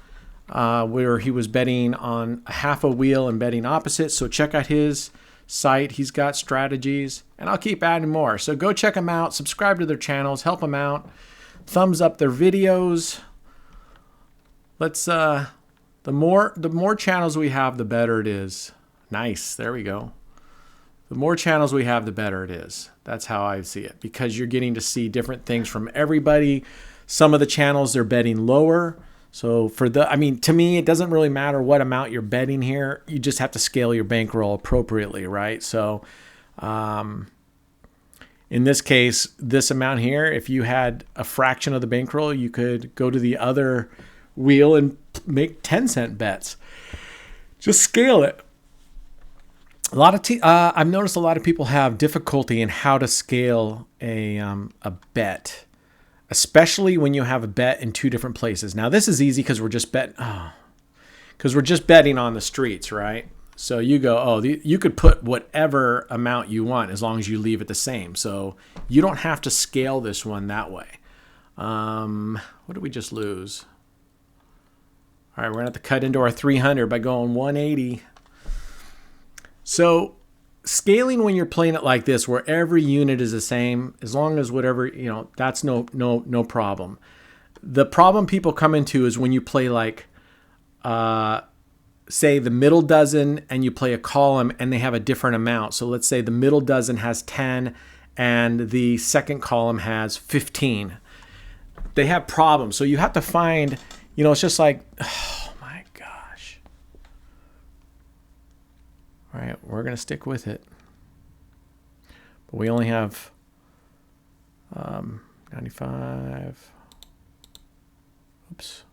where he was betting on half a wheel and betting opposite. So check out his site. He's got strategies, and I'll keep adding more. So go check them out, subscribe to their channels, help them out, thumbs up their videos. Let's the more channels we have, the better it is. Nice. There we go. The more channels we have, the better it is. That's how I see it, because you're getting to see different things from everybody. Some of the channels, they're betting lower. So to me, it doesn't really matter what amount you're betting here. You just have to scale your bankroll appropriately, right? So in this case, this amount here, if you had a fraction of the bankroll, you could go to the other wheel and make 10-cent bets. Just scale it. I've noticed a lot of people have difficulty in how to scale a bet, especially when you have a bet in 2 different places. Now this is easy because we're just betting on the streets, right? So you go, you could put whatever amount you want as long as you leave it the same. So you don't have to scale this one that way. What did we just lose? All right, we're gonna have to cut into our 300 by going 180. So scaling when you're playing it like this, where every unit is the same, as long as whatever, that's no problem. The problem people come into is when you play like, say the middle dozen and you play a column and they have a different amount. So let's say the middle dozen has 10 and the second column has 15. They have problems. So you have to find, it's just like, oh my gosh. All right, we're going to stick with it. But we only have 95. Oops.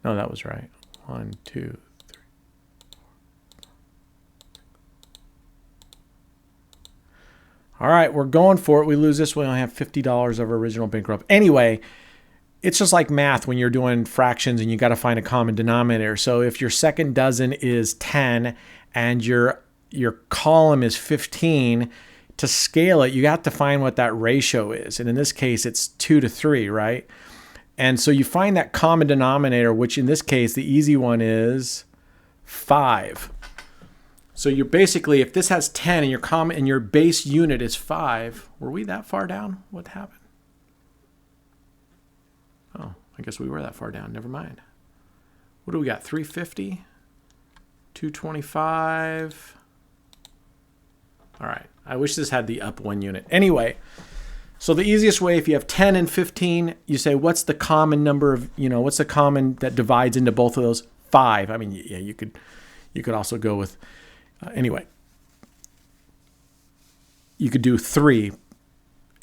No, that was right. 1, 2, 3. All right, we're going for it. We lose this, we only have $50 of our original bankroll. Anyway, it's just like math when you're doing fractions and you got to find a common denominator. So if your second dozen is 10 and your column is 15, to scale it, you have to find what that ratio is. And in this case, it's 2 to 3, right? And so you find that common denominator, which in this case, the easy one is 5. So you're basically, if this has 10 and your base unit is 5, were we that far down? What happened? Oh, I guess we were that far down. Never mind. What do we got? 350, 225. All right. I wish this had the up 1 unit. Anyway, so the easiest way, if you have 10 and 15, you say, what's the common number of, what's the common that divides into both of those? 5. I mean, yeah, you could also go with, anyway, you could do 3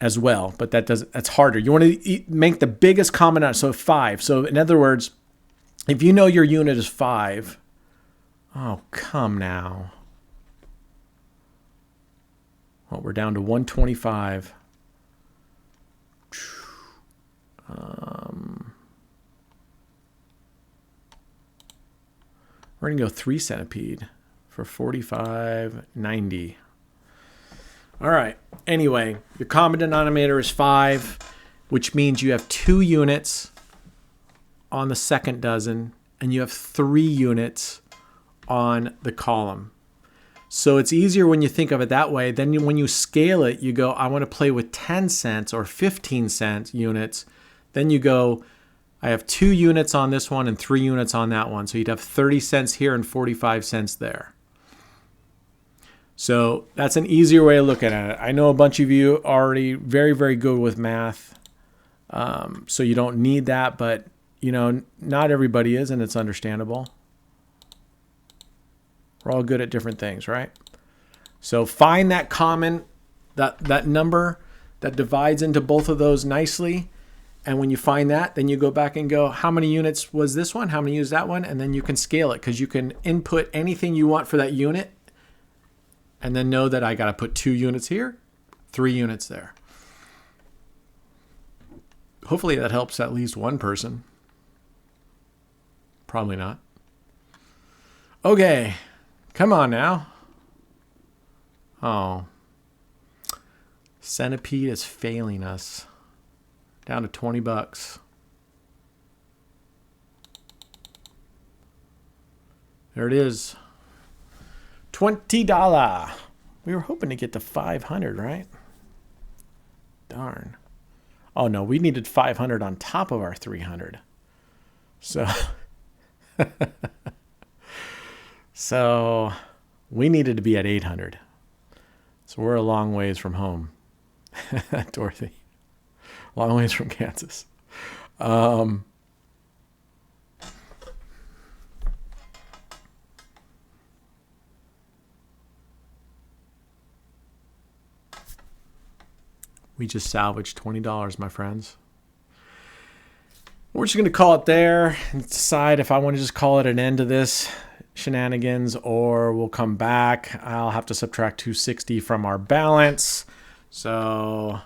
as well, but that's harder. You want to make the biggest common, so 5. So in other words, If you know your unit is 5, oh, come now. Well, we're down to 125. We're going to go 3 centipede for 45.90. All right. Anyway, your common denominator is 5, which means you have 2 units on the second dozen, and you have 3 units on the column. So it's easier when you think of it that way. Then when you scale it, you go, I want to play with 10 cents or 15 cent units. Then you go, I have 2 units on this one and 3 units on that one. So you'd have 30 cents here and 45 cents there. So that's an easier way of looking at it. I know a bunch of you are already very, very good with math. So you don't need that, but you know, not everybody is, and it's understandable. We're all good at different things, right? So find that common, that number that divides into both of those nicely. And when you find that, then you go back and go, how many units was this one? How many is that one? And then you can scale it because you can input anything you want for that unit and then know that I got to put 2 units here, 3 units there. Hopefully that helps at least one person. Probably not. Okay, come on now. Oh, centipede is failing us. Down to $20. There it is. $20. We were hoping to get to 500, right? Darn. Oh no, we needed 500 on top of our 300. So, so we needed to be at 800. So we're a long ways from home, Dorothy. Long ways from Kansas. We just salvaged $20, my friends. We're just going to call it there and decide if I want to just call it an end to this shenanigans or we'll come back. I'll have to subtract 260 from our balance. So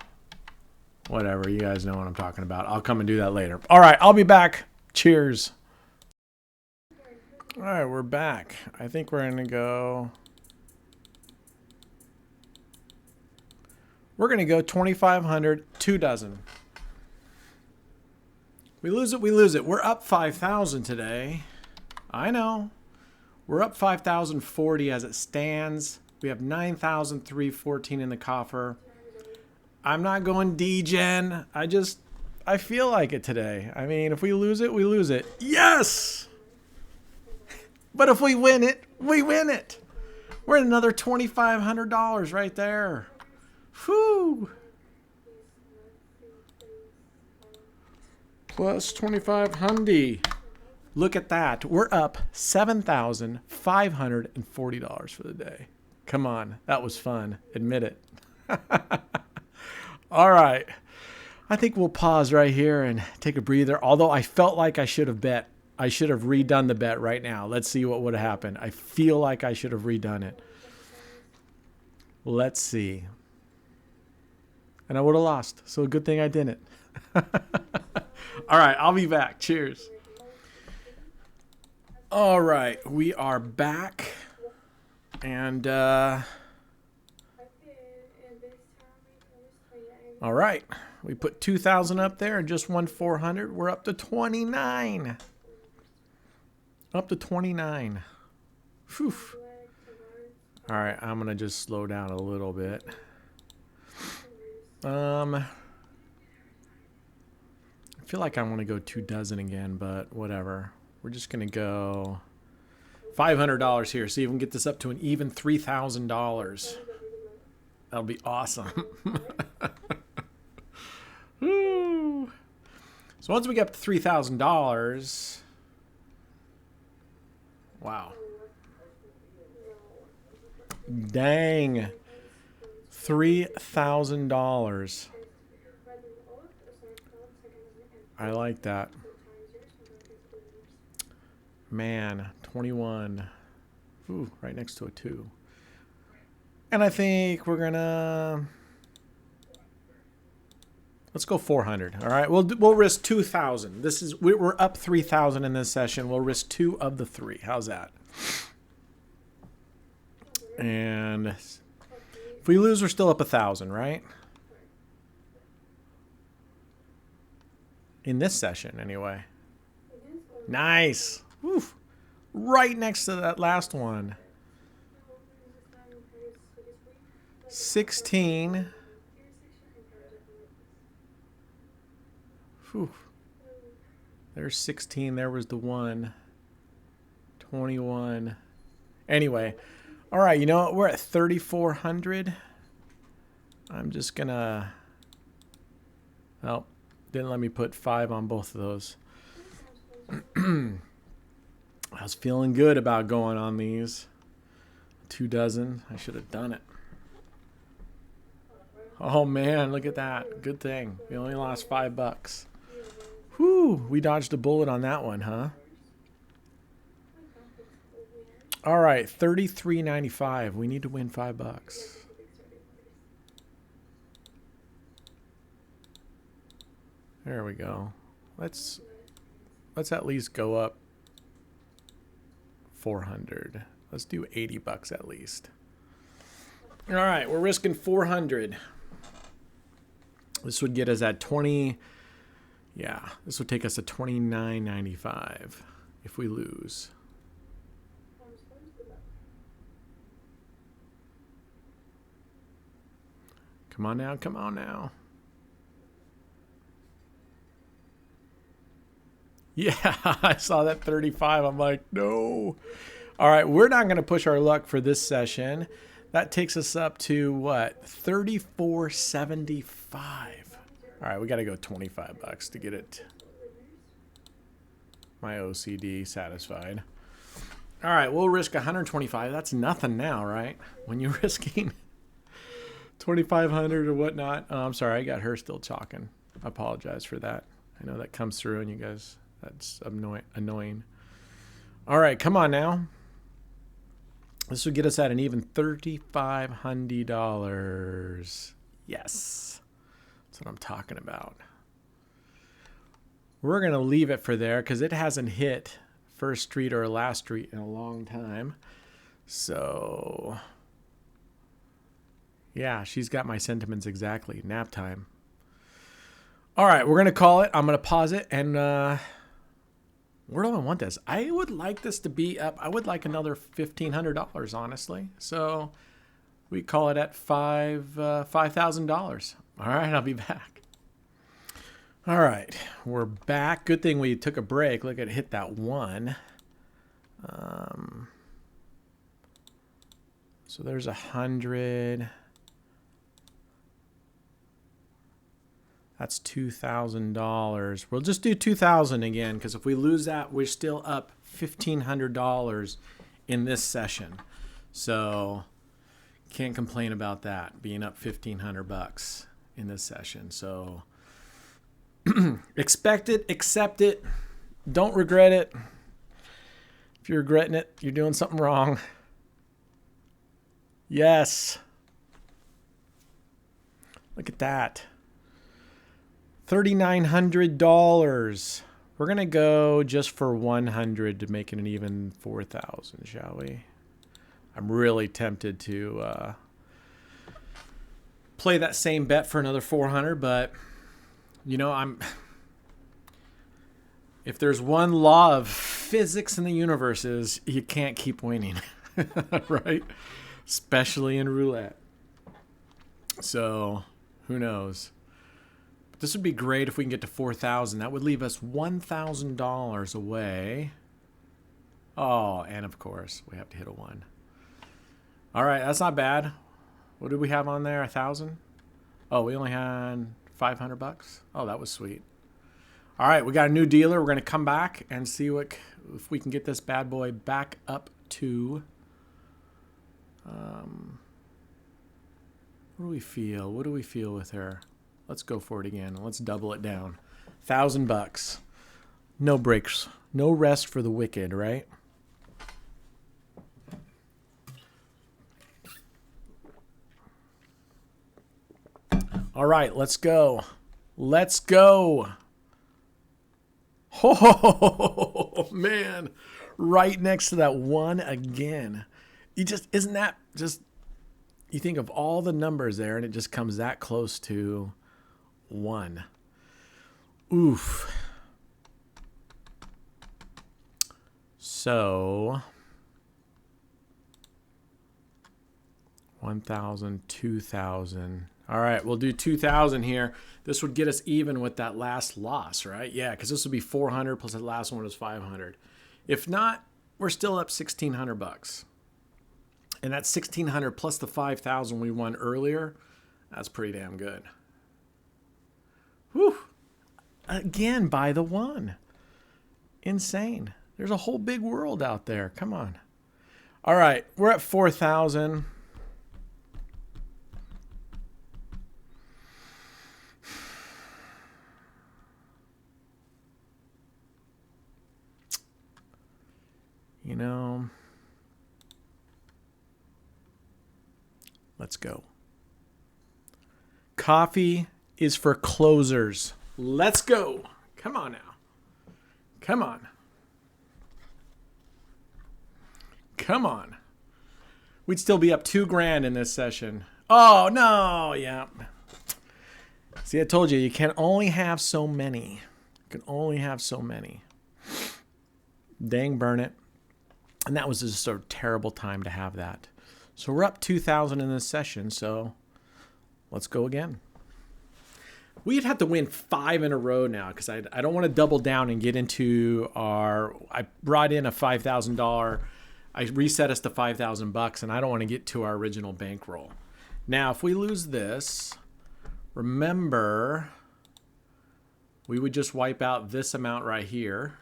whatever, you guys know what I'm talking about. I'll come and do that later. All right, I'll be back. Cheers. All right, we're back. I think we're going to go... We're going to go 2,500, 2 dozen. We lose it, we lose it. We're up 5,000 today. I know. We're up 5,040 as it stands. We have 9,314 in the coffer. I'm not going degen. I feel like it today. I mean, if we lose it, we lose it. Yes! But if we win it, we win it. We're at another $2,500 right there. Whew. Plus 2,500. Look at that. We're up $7,540 for the day. Come on. That was fun. Admit it. All right. I think we'll pause right here and take a breather. Although I felt like I should have bet. I should have redone the bet right now. Let's see what would have happened. I feel like I should have redone it. Let's see. And I would have lost. So a good thing I didn't. All right. I'll be back. Cheers. All right. We are back. And, all right. We put 2,000 up there and just won 400. We're up to 29. Up to 29. Whew. All right. I'm going to just slow down a little bit. I feel like I want to go 2 dozen again, but whatever. We're just going to go $500 here. See if we can get this up to an even $3,000. That'll be awesome. Woo. So once we get up to $3,000, wow. Dang. $3,000. I like that. Man, 21. Ooh, right next to a 2. And I think we're gonna let's go 400. All right, we'll risk 2,000. We're up 3,000 in this session. We'll risk 2 of the 3. How's that? And if we lose, we're still up 1,000, right? In this session, anyway. Nice. Woof. Right next to that last one. 16. Whew. There's 16. There was the 1. 21. Anyway. All right. You know what? We're at 3,400. I'm just going to... Oh, didn't let me put 5 on both of those. I was feeling good about going on these. 2 dozen. I should have done it. Oh, man. Look at that. Good thing. We only lost $5. Whew. We dodged a bullet on that one, huh? All right. $33.95. We need to win $5. There we go. Let's at least go up 400. Let's do $80 at least. All right, we're risking 400. This would get us at 20. Yeah, this would take us to $29.95 if we lose. Come on now, come on now. Yeah, I saw that 35. I'm like, no. All right, we're not going to push our luck for this session. That takes us up to what? $34.75. All right, we got to go $25 to get it. My OCD satisfied. All right, we'll risk 125. That's nothing now, right? When you're risking 2,500 or whatnot. Oh, I'm sorry, I got her still talking. I apologize for that. I know that comes through and you guys... That's annoying. All right, come on now. This would get us at an even $3,500. Yes. That's what I'm talking about. We're going to leave it for there because it hasn't hit first street or last street in a long time. So, yeah, she's got my sentiments exactly. Nap time. All right, we're going to call it. I'm going to pause it and... where do I want this? I would like this to be up. I would like another $1,500, honestly. So we call it at $5,000. All right, I'll be back. All right, we're back. Good thing we took a break. Look at it, hit that 1. So there's 100. That's $2,000. We'll just do $2,000 again because if we lose that, we're still up $1,500 in this session. So can't complain about that being up $1,500 in this session. So expect it, accept it, don't regret it. If you're regretting it, you're doing something wrong. Yes. Look at that. $3,900. We're going to go just for 100 to make it an even 4,000, shall we? I'm really tempted to play that same bet for another 400, but you know, if there's one law of physics in the universe is you can't keep winning, right? Especially in roulette. So, who knows? This would be great if we can get to 4,000. That would leave us $1,000 away. Oh, and of course, we have to hit a 1. All right, that's not bad. What did we have on there? 1,000? Oh, we only had $500. Oh, that was sweet. All right, we got a new dealer. We're going to come back and see if we can get this bad boy back up to... what do we feel? What do we feel with her? Let's go for it again. Let's double it down. $1,000. No breaks. No rest for the wicked, right? All right, let's go. Let's go. Oh, man. Right next to that one again. Isn't that just, you think of all the numbers there and it just comes that close to one. Oof. So 1,000, 2,000. All right, we'll do 2,000 here. This would get us even with that last loss, right? Yeah, because this would be 400 plus the last one was 500. If not, we're still up 1,600 bucks. And that's 1,600 plus the 5,000 we won earlier. That's pretty damn good. Whew. Again, by the one. Insane. There's a whole big world out there. Come on. All right, we're at 4,000. You know, let's go. Coffee is for closers. Let's go. Come on now. Come on. Come on. We'd still be up $2,000 in this session. Oh, no. Yeah. See, I told you, you can only have so many. You can only have so many. Dang, burn it. And that was just a terrible time to have that. So we're up 2,000 in this session, so let's go again. We'd have to win 5 in a row now because I don't want to double down and get into I brought in a $5,000. I reset us to $5,000 and I don't want to get to our original bankroll. Now, if we lose this, remember, we would just wipe out this amount right here.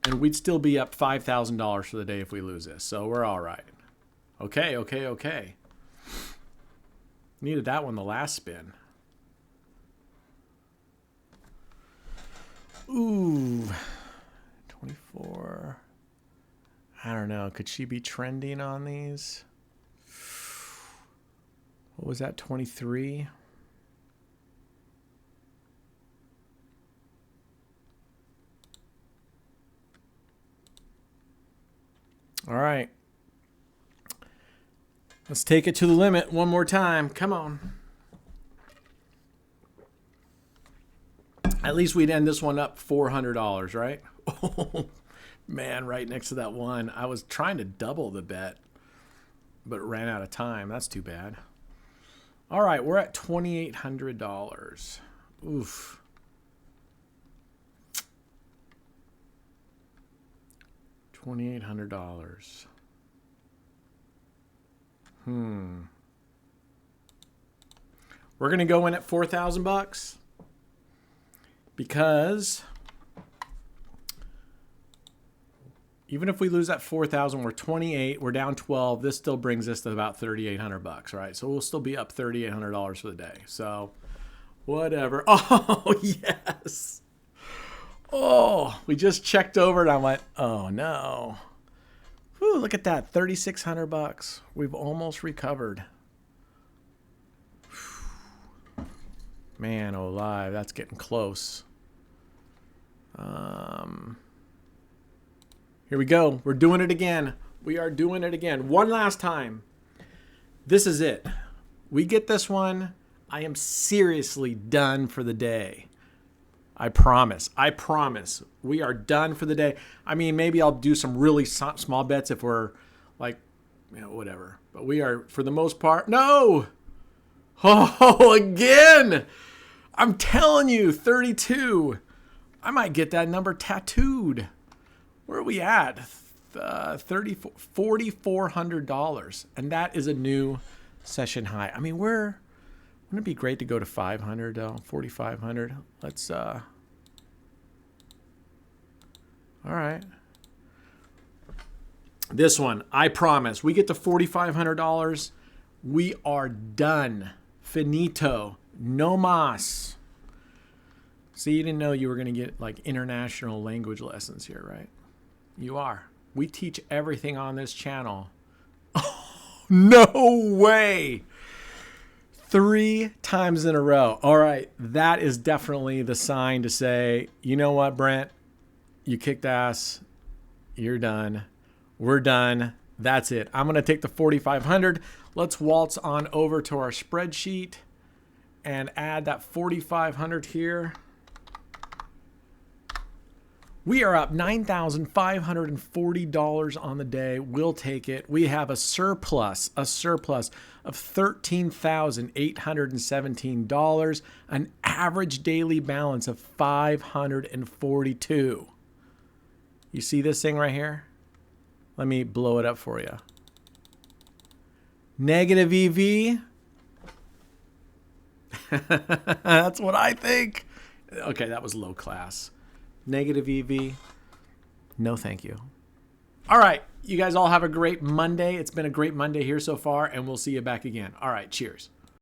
And we'd still be up $5,000 for the day if we lose this. So we're all right. Okay. Needed that one the last spin. Ooh. 24. I don't know. Could she be trending on these? What was that? 23? All right. Let's take it to the limit one more time. Come on. At least we'd end this one up $400, right? Oh, man, right next to that one. I was trying to double the bet, but ran out of time. That's too bad. All right, we're at $2,800. Oof. $2,800. We're gonna go in at $4,000 because even if we lose that 4,000, we're 28. We're down 12. This still brings us to about $3,800, right? So we'll still be up $3,800 for the day. So whatever. Oh yes. Oh, we just checked over and I went, oh no. Whew, look at that, $3,600. We've almost recovered. Man, oh live, that's getting close. Here we go. We're doing it again. We are doing it again. One last time. This is it. We get this one. I am seriously done for the day. I promise. We are done for the day. I mean, maybe I'll do some really small bets if we're like, whatever. But we are, for the most part, no. Oh, again. I'm telling you, 32. I might get that number tattooed. Where are we at? $4,400. And that is a new session high. I mean, wouldn't it be great to go to 500 though? 4,500. Let's all right. This one, I promise. We get to $4,500. We are done. Finito. No mas. See, you didn't know you were going to get like international language lessons here, right? You are. We teach everything on this channel. No way. 3 times in a row. All right. That is definitely the sign to say, you know what, Brent? You kicked ass. You're done. We're done. That's it. I'm going to take the 4,500. Let's waltz on over to our spreadsheet and add that 4,500 here. We are up $9,540 on the day. We'll take it. We have a surplus of $13,817, an average daily balance of 542. You see this thing right here? Let me blow it up for you. Negative EV. That's what I think. Okay, that was low class. Negative EV. No, thank you. All right. You guys all have a great Monday. It's been a great Monday here so far, and we'll see you back again. All right. Cheers.